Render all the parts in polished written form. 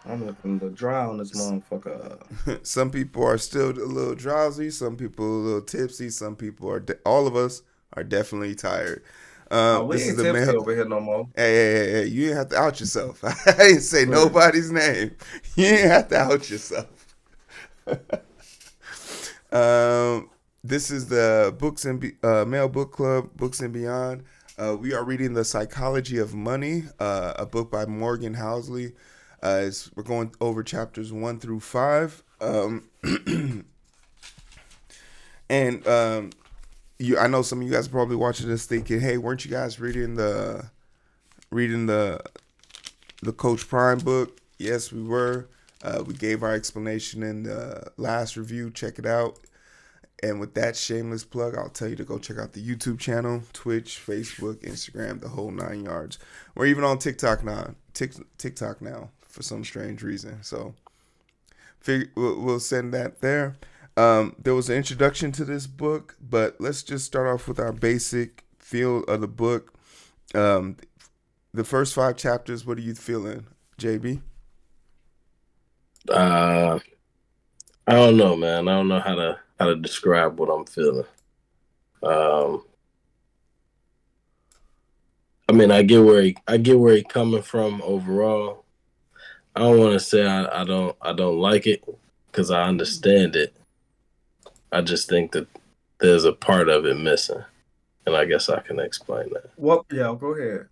I'm looking to dry on this motherfucker. Some people are still a little drowsy. Some people a little tipsy. Some people are. All of us are definitely tired. Oh, we This is ain't the tipsy mail. over here no more. Hey, you didn't have to out yourself. I didn't say Clearly. nobody's name. You didn't have to out yourself. This is the Mail Book Club, Books and Beyond. We are reading The Psychology of Money, a book by Morgan Housley. We're going over chapters 1 through 5. And I know some of you guys are probably watching this thinking, "Hey, weren't you guys reading the Coach Prime book?" Yes, we were. We gave our explanation in the last review. Check it out. And with that shameless plug, I'll tell you to go check out the YouTube channel, Twitch, Facebook, Instagram, the whole 9 yards. We're even on TikTok now. TikTok now for some strange reason. So we'll send that there. There was an introduction to this book, but let's just start off with our basic feel of the book. Um, the first 5 chapters. What are you feeling, JB? Uh, I don't know, man. I don't know how to describe what I'm feeling. Um, I mean, I get where he coming from overall. I don't want to say I don't like it because I understand it. I just think that there's a part of it missing, and I guess I can explain that. What? Yeah, go ahead.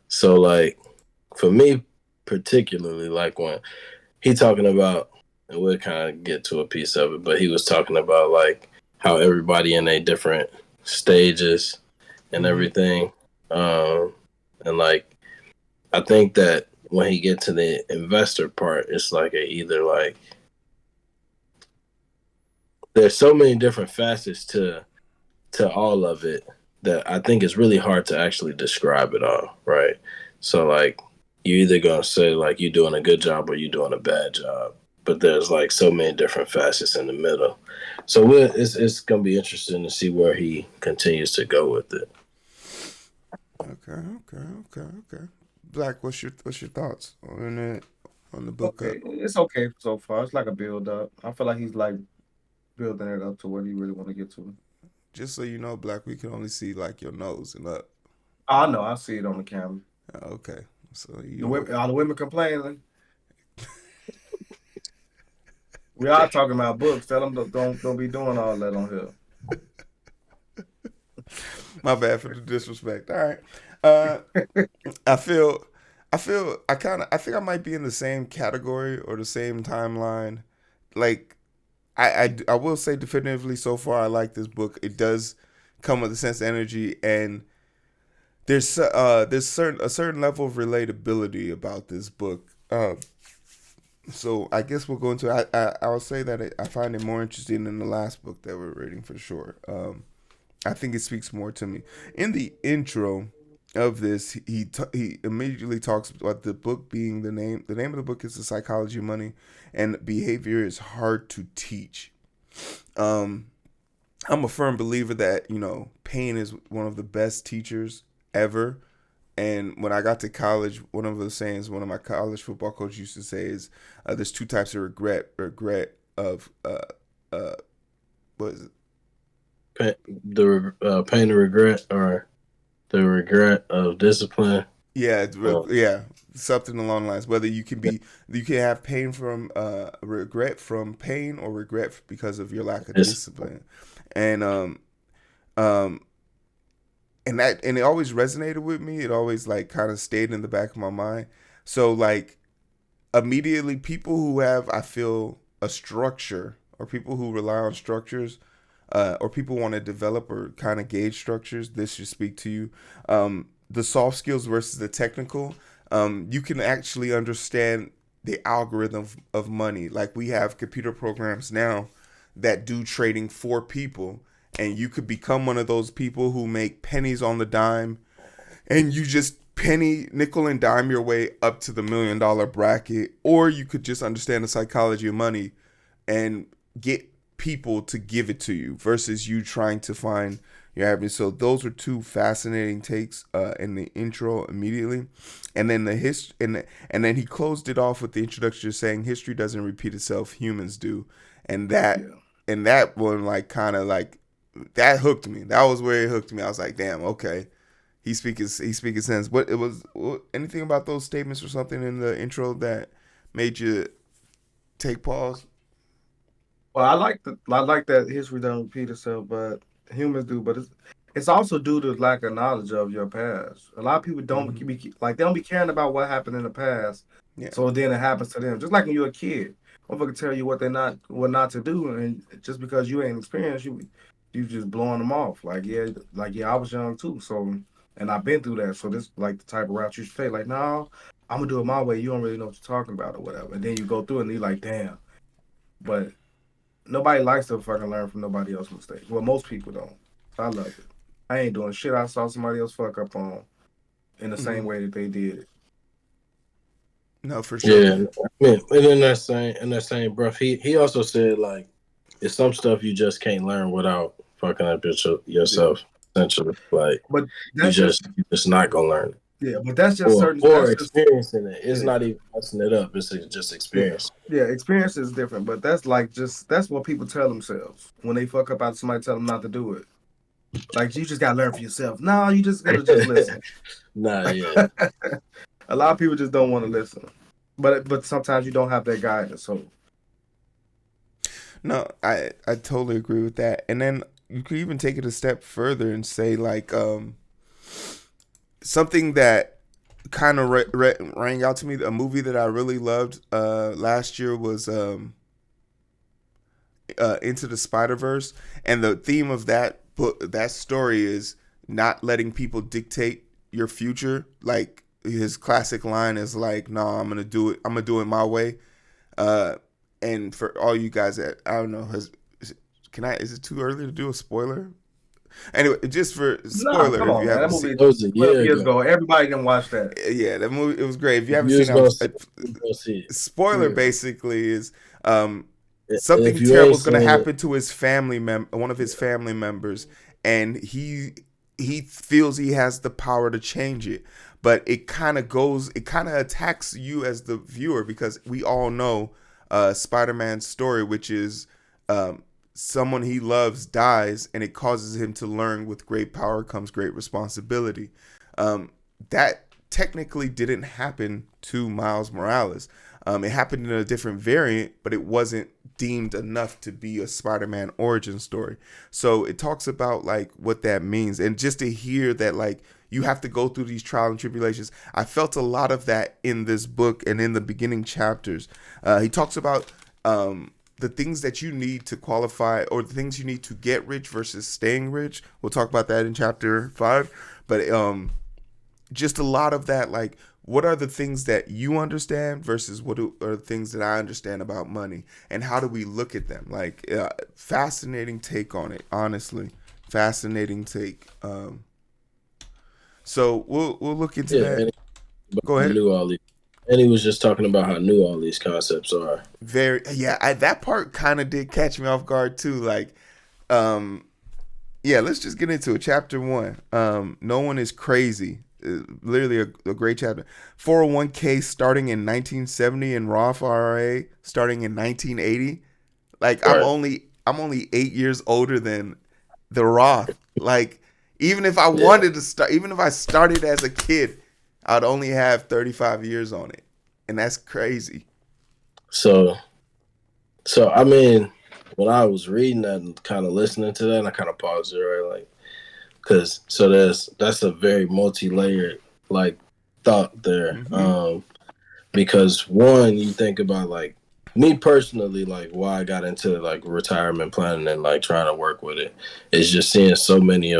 So, like, for me particularly, like when he talking about, and we'll kind of get to a piece of it, but he was talking about like how everybody in a different stages and Mm-hmm. everything, and like I think that when he get to the investor part, it's like either like there's so many different facets to all of it that I think it's really hard to actually describe it all, right? So like you either gonna say like you're doing a good job or you're doing a bad job, but there's like so many different facets in the middle. So it's gonna be interesting to see where he continues to go with it. Okay. Black, what's your thoughts on the book? Okay, it's okay so far. It's like a build up. I feel like he's like building it up to what he really want to get to. Just so you know, Black, we can only see like your nose and up. I know. I see it on the camera. Okay, so The you women, all the women complaining. We are talking about books. Tell them don't be doing all that on here. my bad for the disrespect. All right, uh, I feel, I think I might be in the same category or the same timeline. Like, I will say definitively so far, I like this book. It does come with a sense of energy, and there's a certain level of relatability about this book. So I guess we'll go into. I'll say that I find it more interesting than the last book that we're reading for sure. I think it speaks more to me. In the intro of this, he immediately talks about the book being the name. The name of the book is The Psychology of Money, and behavior is hard to teach. Um, I'm a firm believer that pain is one of the best teachers ever. And when I got to college, one of the sayings one of my college football coaches used to say is, "There's two types of regret. Regret of uh, what is it? The pain of regret or the regret of discipline. Yeah, Uh, yeah, something along the lines. Whether you can have pain from regret from pain or regret because of your lack of it's discipline, and um, and it always resonated with me. It always like kind of stayed in the back of my mind. So like immediately, people who have I feel a structure or people who rely on structures. Or people want to develop or kind of gauge structures, this should speak to you. The soft skills versus the technical, you can actually understand the algorithm of money. Like we have computer programs now that do trading for people, and you could become one of those people who make pennies on the dime, and you just penny nickel and dime your way up to the $1 million bracket, or you could just understand the psychology of money and get people to give it to you versus you trying to find You're having so those are two fascinating takes in the intro immediately, and then the hist and then he closed it off with the introduction just saying history doesn't repeat itself, humans do, and Yeah. that one like kind of like that hooked me. That was where it hooked me. I was like, damn, okay, he's speaking sense. But it was anything about those statements or something in the intro that made you take pause. Well, I like that history doesn't repeat itself, but humans do. But it's also due to lack of knowledge of your past. A lot of people don't Mm-hmm. be like they don't be caring about what happened in the past, Yeah. so then it happens to them. Just like when you're a kid, motherfucker tell you what not to do, and just because you ain't experienced, you just blowing them off. Like yeah, I was young too, so and I've been through that. So this like the type of route you should take. Like, no, I'm gonna do it my way. You don't really know what you're talking about or whatever, and then you go through it and you're like, damn. But nobody likes to fucking learn from nobody else's mistakes. Well, most people don't. I love it. I ain't doing shit I saw somebody else fuck up on in the Mm-hmm. same way that they did it. No, for sure. Yeah, I mean, and in that same breath, he also said like it's some stuff you just can't learn without fucking up Yeah. yourself. Essentially, like But that's just you just not gonna learn it, yeah, but that's just certain or that's just experiencing it. It's yeah. not even messing it up. It's just Yeah. experience. Yeah, experience is different, but that's like just that's what people tell themselves when they fuck up out somebody tell them not to do it. Like you just gotta learn for yourself. No, you just gotta just listen. Nah, yeah, A lot of people just don't want to listen. But sometimes you don't have that guidance. So No, I totally agree with that. And then you could even take it a step further and say like something that kind of rang out to me. A movie that I really loved last year was Into the Spider-Verse, and the theme of that story is not letting people dictate your future. Like his classic line is like, "No, I'm gonna do it. I'm gonna do it my way." Uh, and for all you guys that I don't know, can I? Is it too early to do a spoiler? Anyway, just for nah, spoiler, come if on, you man. That haven't movie seen, that was a 12 year years ago. ago. Everybody can watch that. yeah, that movie it was great. If you If haven't you seen was it, gonna see it, you gonna see it. spoiler Yeah. basically is um, And if something you terrible ain't is going to seen it, happen to his one of his family members, and he feels he has the power to change it, but it kind of attacks you as the viewer because we all know Spider-Man's story, which is um, someone he loves dies, and it causes him to learn with great power comes great responsibility. Um, that technically didn't happen to Miles Morales. It happened in a different variant, but it wasn't deemed enough to be a Spider-Man origin story. So it talks about like what that means, and just to hear that like you have to go through these trials and tribulations. I felt a lot of that in this book and in the beginning chapters. He talks about the things that you need to qualify or the things you need to get rich versus staying rich. We'll talk about that in chapter 5, but just a lot of that like what are the things that you understand versus what are the things that I understand about money, and how do we look at them? Like fascinating take on it, honestly, fascinating take. So we'll look into yeah, that. and Go he ahead. knew all these, and he was just talking about how new all these concepts are. Very yeah, that part kind of did catch me off guard too. Like, um, yeah, let's just get into it. Chapter 1. No one is crazy. Literally a great chapter. 401k starting in 1970 and Roth IRA starting in 1980. Like Right. I'm only 8 years older than the Roth. Like even if I Yeah. wanted to start, even if I started as a kid, I'd only have 35 years on it, and that's crazy. So, I mean, when I was reading that and kind of listening to that, I kind of paused it, right? Like, because that's a very multi-layered like thought there. Mm-hmm. Because one, you think about like me personally, like why I got into like retirement planning and like trying to work with it is just seeing so many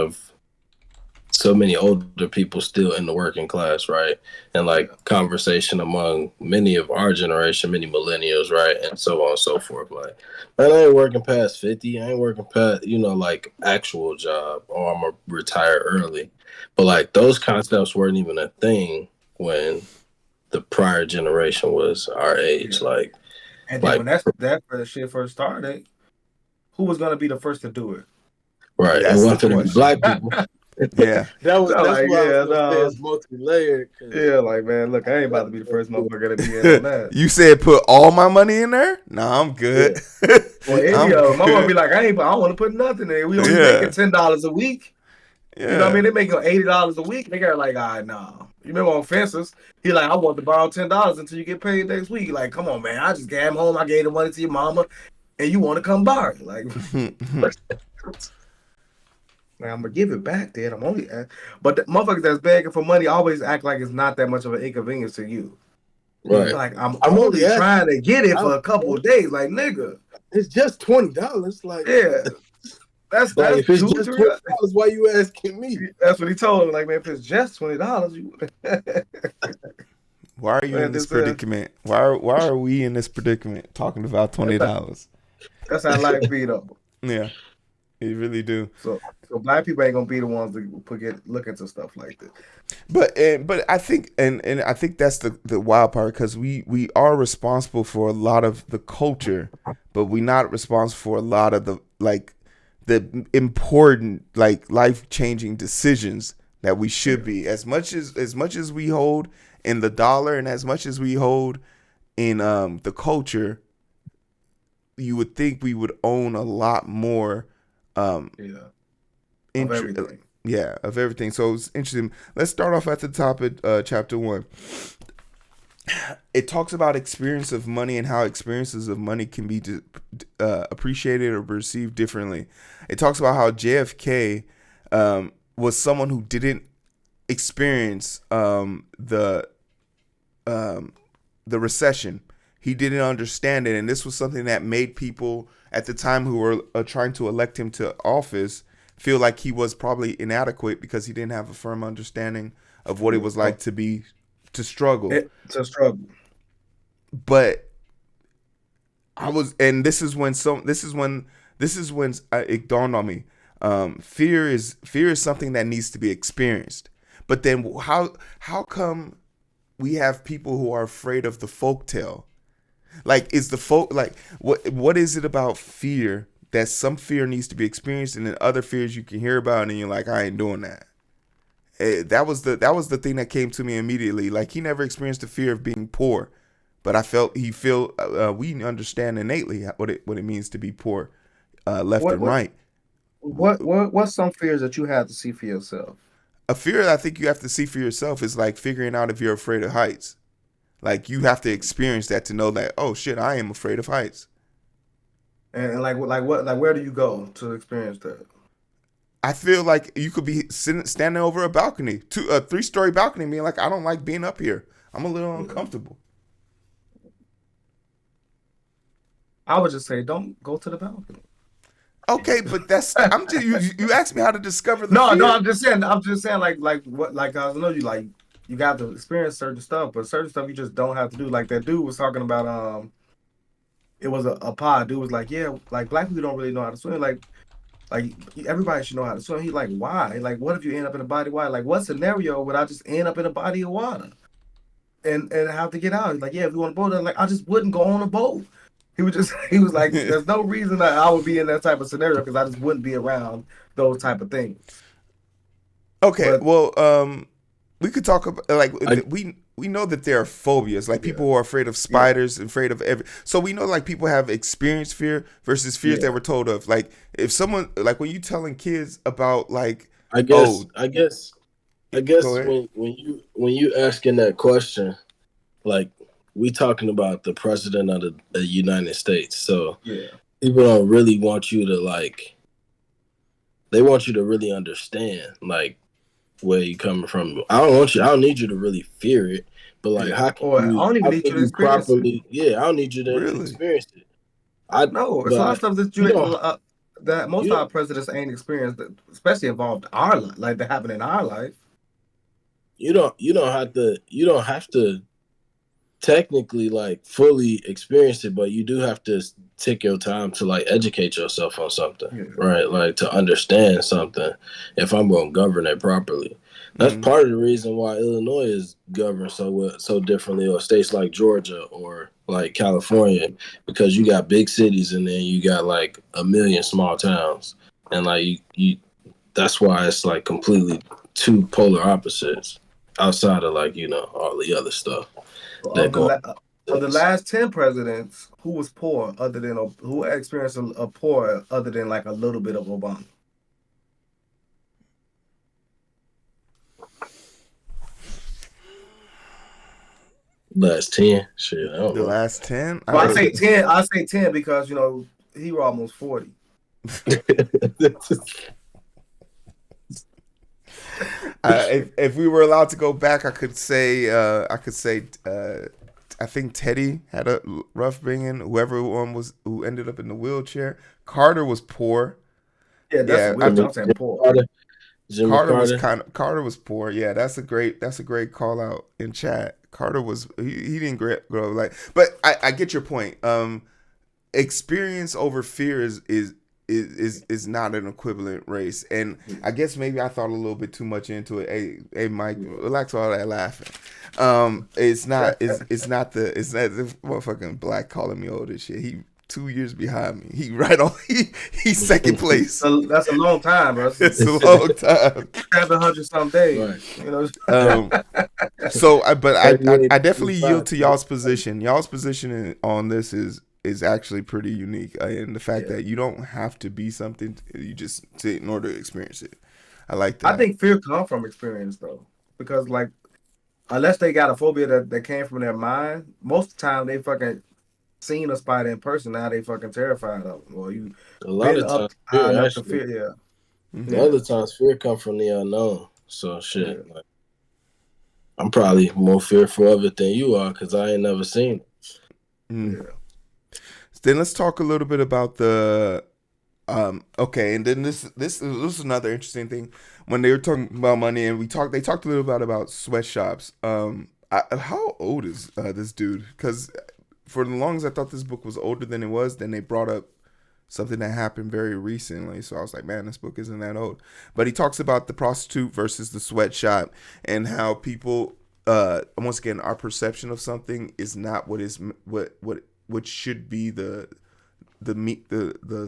older people still in the working class, right? And like Yeah. conversation among many of our generation, many millennials, right? And so on and so forth. Like, man, I ain't working past 50. I ain't working past, like actual job, or I'm going to retire early. But like those concepts weren't even a thing when the prior generation was our age. Yeah. And then Like, when that shit first started, who was gonna be the first to do it? Right. It That's the wasn't going to be question. black people. Yeah. So That's like, why I was yeah, going to say no. it's multi-layered. Cause Yeah, like man, look, I ain't about to be the first motherfucker to be in on that. You said put all my money in there? Nah, I'm good. yeah. Or any I'm of them. My mom good. be like, I don't want to put nothing in. We only making Yeah. $10 a week. You know what I mean? Yeah. They making $80 a week. They got like, all right, nah. You remember on fences? He like, I want to borrow $10 until you get paid next week. Like, come on, man. I just came home. I gave the money to your mama, and you want to come borrow it. Like, man, I'm gonna give it back, Dad. I'm only, but the motherfuckers that's begging for money always act like it's not that much of an inconvenience to you. Right. Like, I'm I'm only only trying asking. to get it for a couple of days. Like, nigga, It's just $20. Like, yeah, that's like if it's two, just $3. $20, why you asking me? That's what he told him. Like, man, if it's just $20, you Why are you man, in this predicament? Why are we in this predicament talking about $20? that's how life be though. Yeah, you really do. So black people ain't gonna be the ones to look into stuff like this. But I think and I think that's the wild part, because we are responsible for a lot of the culture, but we're not responsible for a lot of the important, like, life-changing decisions that we should be. As much as we hold in the dollar, and as much as we hold in the culture, you would think we would own a lot more Of everything. yeah, of everything. So it's interesting. Let's start off at the top of chapter 1. It talks about experience of money and how experiences of money can be appreciated or perceived differently. It talks about how JFK was someone who didn't experience the recession. He didn't understand it, and this was something that made people at the time who were trying to elect him to office feel like he was probably inadequate, because he didn't have a firm understanding of what it was like to struggle. But this is when it dawned on me. Fear is something that needs to be experienced. But then how come we have people who are afraid of the folktale? Like, is the what is it about fear that some fear needs to be experienced, and then other fears you can hear about and you're like, I ain't doing that. That was the thing that came to me immediately. Like, he never experienced the fear of being poor, but we understand innately what it means to be poor, left and right. What's some fears that you have to see for yourself? A fear that I think you have to see for yourself is like figuring out if you're afraid of heights. Like, you have to experience that to know that, oh shit, I am afraid of heights. And where do you go to experience that? I feel like you could be standing over a balcony, a 3-story balcony, being like, I don't like being up here. I'm a little uncomfortable. I would just say, don't go to the balcony. Okay, but I'm just you asked me how to discover the fear. No, I'm just saying like I know you got to experience certain stuff, but certain stuff you just don't have to do. Like that dude was talking about it was a pod. Dude was like, yeah, like black people don't really know how to swim. Like everybody should know how to swim. He's like, why? Like, what if you end up in a body of water? Like, what scenario would I just end up in a body of water and have to get out? He's like, yeah, if you want a boat, like I just wouldn't go on a boat. He was like, there's no reason that I would be in that type of scenario, because I just wouldn't be around those type of things. Okay, we could talk about we know that there are phobias, like people who are afraid of spiders, afraid of so we know like people have experienced fear versus fears that we're told of. Like, if someone, like, when you telling kids about, like, I guess when you asking that question, like, we talking about the president of the United States, so people don't really want you to they want you to really understand like where you coming from. I don't need you to really fear it, but like how can you? I don't even need you to experience properly. I don't need you to experience it. I know it's a lot of stuff that that most of our presidents ain't experienced, especially involved our life, like that happened in our life. You don't have to technically like fully experience it, but you do have to take your time to like educate yourself on something, right? Like to understand something if I'm going to govern it properly. That's part of the reason why Illinois is governed so differently, or states like Georgia or like California, because you got big cities and then you got like a million small towns. and like you that's why it's like completely two polar opposites outside of like all the other stuff that Of the go la- of the on. last 10 presidents, who was poor other than who experienced a poor other than like a little bit of Obama? Last 10 shit, I don't The know. last 10? Well, I say 10. I say 10 because he was almost 40. If we were allowed to go back, I could say I think Teddy had a rough bringing. Whoever one was who ended up in the wheelchair. Carter was poor. Yeah, that's a Yeah, weird. I'm saying poor. Carter, Jimmy Carter. Carter was poor. Yeah, that's a great call out in chat. Carter was he didn't grow like, but I get your point. Experience over fear is not an equivalent race, and I guess maybe I thought a little bit too much into it. Hey Mike, relax all that laughing. It's not the motherfucking black calling me old and shit. He 2 years behind me. He right on. He's second place. So that's a long time, bro. It's a long time. 700 some days. Right. So I definitely 38, yield to y'all's position. Y'all's position on this is actually pretty unique, and the fact that you don't have to be something, you just in order to experience it. I like that. I think fear comes from experience though, because like unless they got a phobia that came from their mind, most of the time they fucking seen a spider in person. Now they fucking terrified of them, or you A lot been of up times high fear enough to actually. fear. Yeah. The other times fear come from the unknown. So shit. Like, I'm probably more fearful of it than you are because I ain't never seen it. Yeah. Then let's talk a little bit about the okay, and then this is another interesting thing when they were talking about money, and they talked a little bit about sweatshops. How old is this dude? Because for the longest I thought this book was older than it was. Then they brought up something that happened very recently, so I was like, man, this book isn't that old. But he talks about the prostitute versus the sweatshop, and how people once again, our perception of something is not what should be the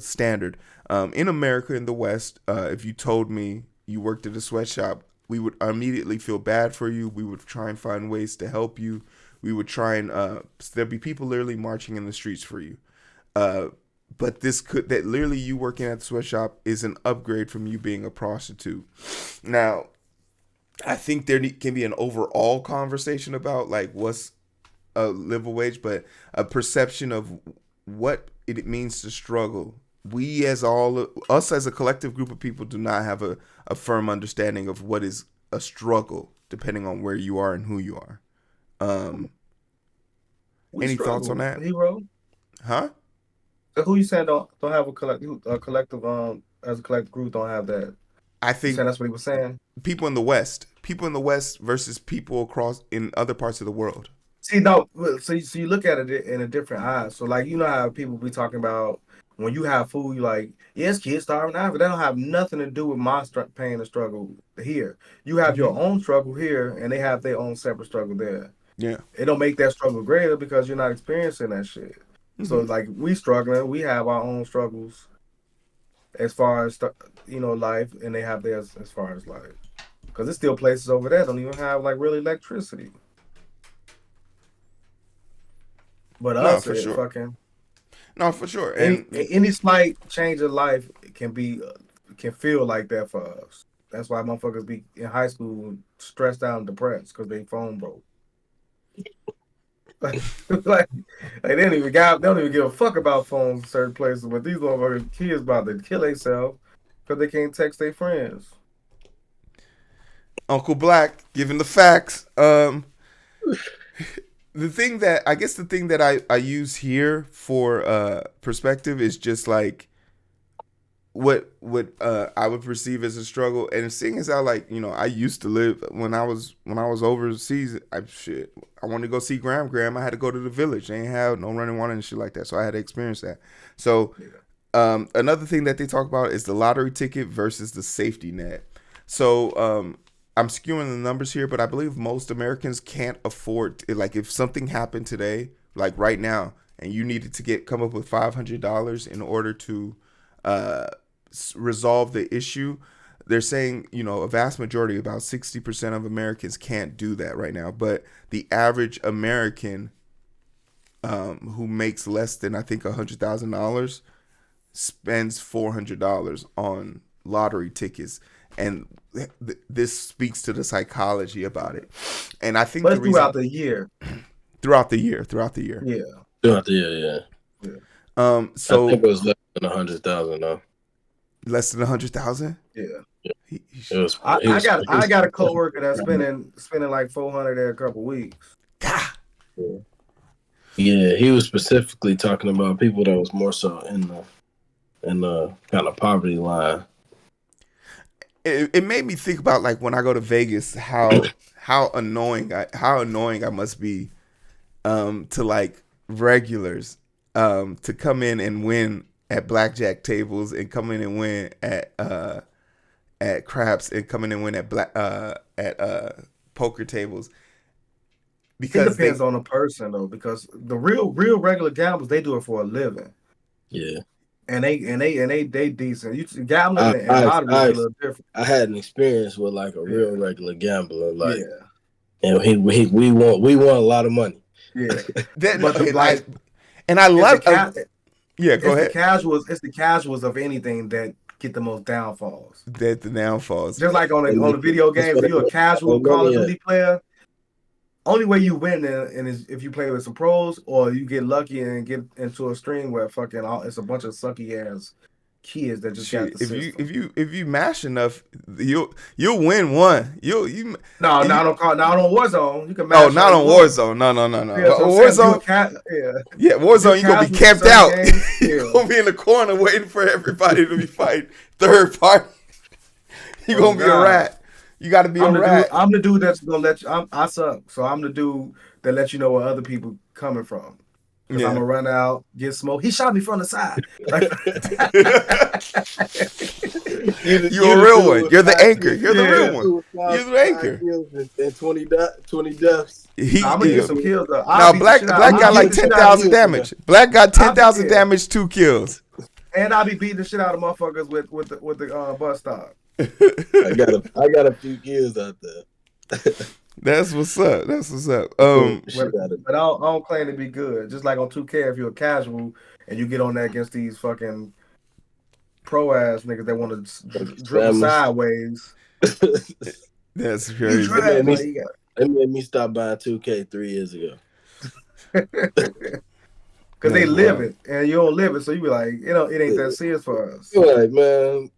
standard. In America, in the West, if you told me you worked at a sweatshop, we would immediately feel bad for you. We would try and find ways to help you. We would try and there'd be people literally marching in the streets for you. But that literally you working at the sweatshop is an upgrade from you being a prostitute. Now, I think there can be an overall conversation about like what's a livable wage, but a perception of what it means to struggle. We as us as a collective group of people do not have a firm understanding of what is a struggle, depending on where you are and who you are. Any thoughts on that? Hero? Huh? Who you saying don't have a collective as a collective group don't have that? I think that's what he was saying. People in the West versus people across in other parts of the world. See, no, so you look at it in a different eye. So like how people be talking about when you have food, you like, yes, kids starving now, but that don't have nothing to do with my pain and struggle here. You have your own struggle here, and they have their own separate struggle there. Yeah, it don't make that struggle greater because you're not experiencing that shit. So like we struggling, we have our own struggles as far as life, and they have theirs as far as life. Because there's still places over there don't even have like real electricity. But us, for sure. fucking no, for sure. And any slight change of life can feel like that for us. That's why motherfuckers be in high school stressed out and depressed because their phone broke. like they don't even give a fuck about phones in certain places, but these motherfuckers kids about to kill themselves because they can't text their friends. Uncle Black giving the facts. The thing that I use here for perspective is just like what I would perceive as a struggle, and seeing as how like I used to live when I was overseas. I wanted to go see Graham. I had to go to the village. They ain't have no running water and shit like that, so I had to experience that. So another thing that they talk about is the lottery ticket versus the safety net. So I'm skewing the numbers here, but I believe most Americans can't afford like if something happened today, like right now, and you needed to come up with $500 in order to resolve the issue. They're saying, a vast majority, about 60% of Americans can't do that right now. But the average American who makes less than, I think, $100,000 spends $400 on lottery tickets. And this speaks to the psychology about it. And I think but throughout the year. Throughout the year. Yeah. Throughout the year, yeah. So I think it was less than 100,000 though. Less than 100,000. Yeah. I got a coworker that's spending like 400 every couple weeks. Yeah, he was specifically talking about people that was more so in the kind of poverty line. It made me think about, like, when I go to Vegas, how annoying I must be to, like, regulars to come in and win at blackjack tables, and come in and win at craps, and come in and win at poker tables. Because it depends on the person, though, because the real regular gamblers, they do it for a living. Yeah. And they decent. Gambling and lottery is a little different. I had an experience with like a real regular gambler, like, yeah. And we won a lot of money. Yeah. But and I love. Go ahead. It's the casuals of anything that get the most downfalls. The downfalls. Just like on the video games, if you're a casual Call of Duty player, only way you win is if you play with some pros, or you get lucky and get into a string where it's a bunch of sucky ass kids that just got the system. If you mash enough, you'll win one. Not on Warzone. You can mash. Oh, not on Warzone. No. Yeah, Warzone. Warzone. You gonna be camped out. You gonna be in the corner waiting for everybody to be fighting third party. You gonna be a rat. You got to be a rat. I'm the dude that's gonna let you. I suck, so I'm the dude that lets you know where other people coming from. Because I'm gonna run out, get smoked. He shot me from the side. You're a real one. You're the anchor. You're the real one. You're the anchor. And 20 deaths. I'm gonna get some kills though. Now Black got like 10,000 damage. Black got 10,000 damage, 2 kills. And I'll be beating the shit out of motherfuckers with the bus stop. I got a few kills out there. That's what's up. But I don't claim to be good. Just like on 2K, if you're a casual and you get on there against these fucking pro ass niggas that want to dribble sideways. That's crazy. They made me stop buying 2K 3 years ago. Because they live it and you don't live it, so you be like, it ain't that serious for us. You're like, man.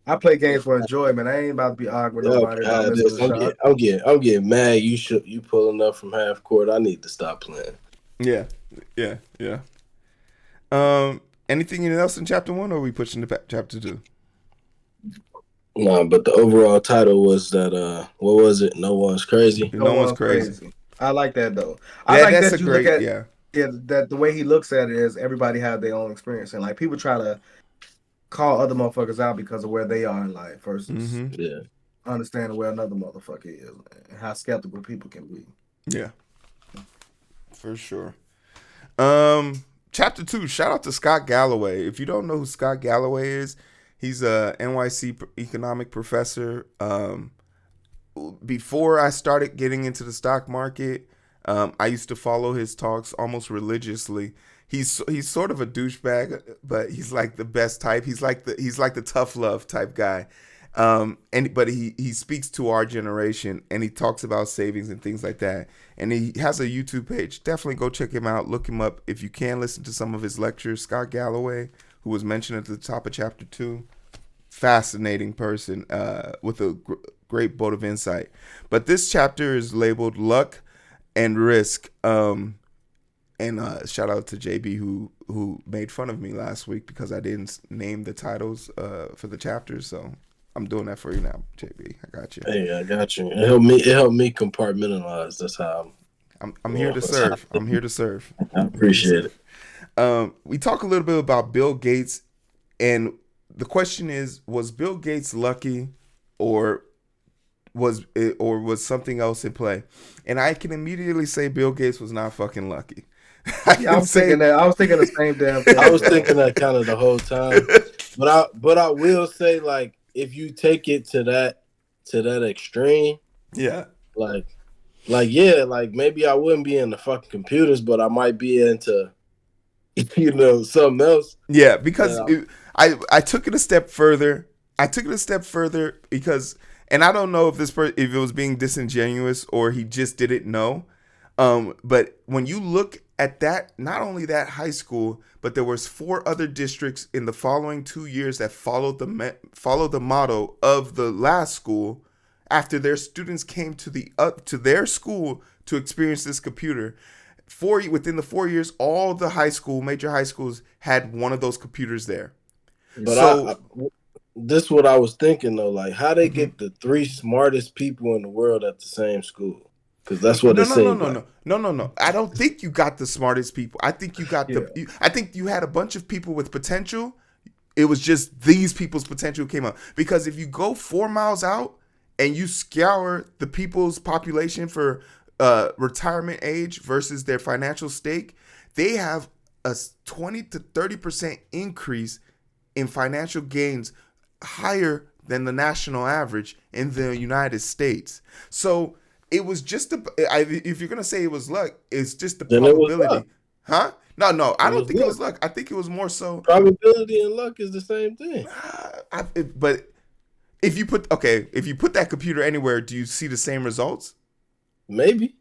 I play games for enjoyment. I ain't about to be arguing with nobody. I'm getting mad. You pulling up from half court. I need to stop playing. Yeah. Anything else in chapter 1, or are we pushing to chapter 2? No, but the overall title was that. What was it? No one's crazy. No one's crazy. I like that though. I like that you look at that the way he looks at it is everybody have their own experience, and like people try to call other motherfuckers out because of where they are in life versus understanding where another motherfucker is and how skeptical people can be. Yeah, for sure. Chapter 2, shout out to Scott Galloway. If you don't know who Scott Galloway is, he's a NYC economic professor. Before I started getting into the stock market, I used to follow his talks almost religiously. He's sort of a douchebag, but he's like the best type. He's like the tough love type guy. But he speaks to our generation, and he talks about savings and things like that. And he has a YouTube page. Definitely go check him out. Look him up if you can. Listen to some of his lectures. Scott Galloway, who was mentioned at the top of chapter 2, fascinating person with a great boat of insight. But this chapter is labeled Luck and Risk. And shout out to JB who made fun of me last week because I didn't name the titles for the chapters. So I'm doing that for you now, JB. I got you. Hey, I got you. It helped me compartmentalize. That's how I'm here to serve. I'm here to serve. I appreciate it. We talk a little bit about Bill Gates, and the question is: was Bill Gates lucky, or was something else in play? And I can immediately say Bill Gates was not fucking lucky. I was thinking the same damn thing. I was thinking that kind of the whole time. but I will say, like, if you take it to that extreme, Yeah. like yeah, like maybe I wouldn't be into fucking computers, but I might be into something else Yeah, that because I took it a step further. I took it a step further because, and I don't know if if it was being disingenuous or he just didn't know. But when you look at that, not only that high school, but there was 4 other districts in the following 2 years that followed the motto of the last school after their students came to their school to experience this computer. Within the 4 years, all the major high schools had one of those computers there. but So this is what I was thinking though, like how they mhm. get the 3 smartest people in the world at the same school, because that's what No, it no, no, seemed no, like. no, no, no, no. I don't think you got the smartest people. I think you got Yeah. I think you had a bunch of people with potential. It was just these people's potential came up because if you go 4 miles out and you scour the people's population for retirement age versus their financial stake, they have a 20 to 30% increase in financial gains higher than the national average in the United States. So it was just if you're gonna say it was luck, it's just the Then it was luck. probability, huh? No, no, I It don't was think it luck. was luck. I think it was more so. Probability and luck is the same thing. But if you put that computer anywhere, do you see the same results? Maybe.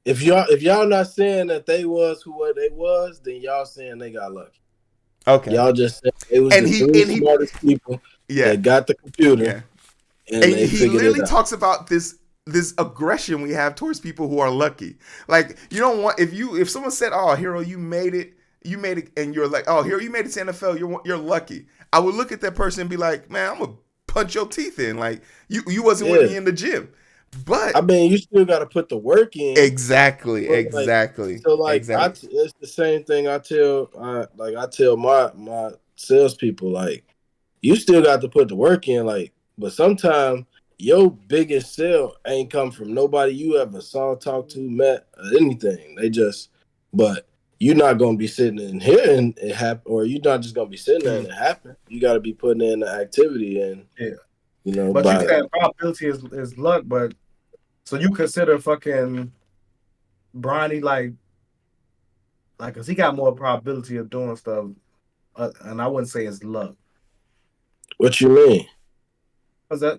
If y'all not saying that they was who what they was, then y'all saying they got lucky. Okay, Y'all just said it was and the he three and he smartest people yeah, that got the computer yeah, and and they he figured it literally out. talks about this aggression we have towards people who are lucky. Like you don't want if someone said, "Oh, Hero, you made it," and you're like, "Oh, Hero, you made it to NFL, you're lucky." I would look at that person and be like, "Man, I'm gonna punch your teeth in." Like you wasn't with Yeah. me in the gym, I but mean, you still got to put the work in. exactly, But like, exactly, so like, exactly. it's the same thing I tell my salespeople, like, you still got to put the work in, like, but sometimes your biggest sale ain't come from nobody you ever saw, talked to, met, or anything. But you're not gonna be sitting in here and it happen, or you're not just gonna be sitting there and it happen. You got to be putting in the activity, and Yeah. But you by said probability is luck, but so you consider fucking Bronny cause he got more probability of doing stuff, and I wouldn't say it's luck, what you mean?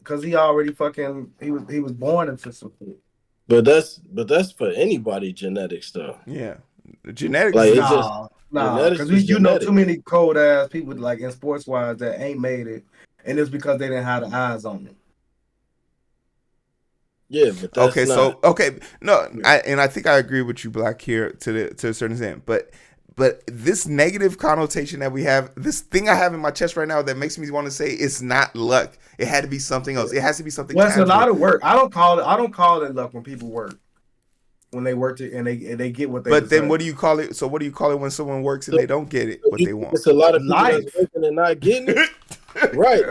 cause he already fucking he was born into some shit. But that's for anybody genetic stuff. Yeah, genetics Like it's is just Nah, genetics cause is you know too genetic. many cold ass people like in sports wise that ain't made it, and it's because they didn't have the eyes on them. Yeah, but that's okay. not. So okay, no, Yeah. I think I agree with you, Black, here to a certain extent, but this negative connotation that we have, this thing I have in my chest right now that makes me want to say it's not luck. It had to be something else. It has to be something Well, it's a tangible. lot of work. I don't call it luck when people work. When they work and they get what they But then deserve. what do you call it? So what do you call it when someone works and So, they don't get it so what you they think want? it's a lot of people that's Life. working and not getting it. Right.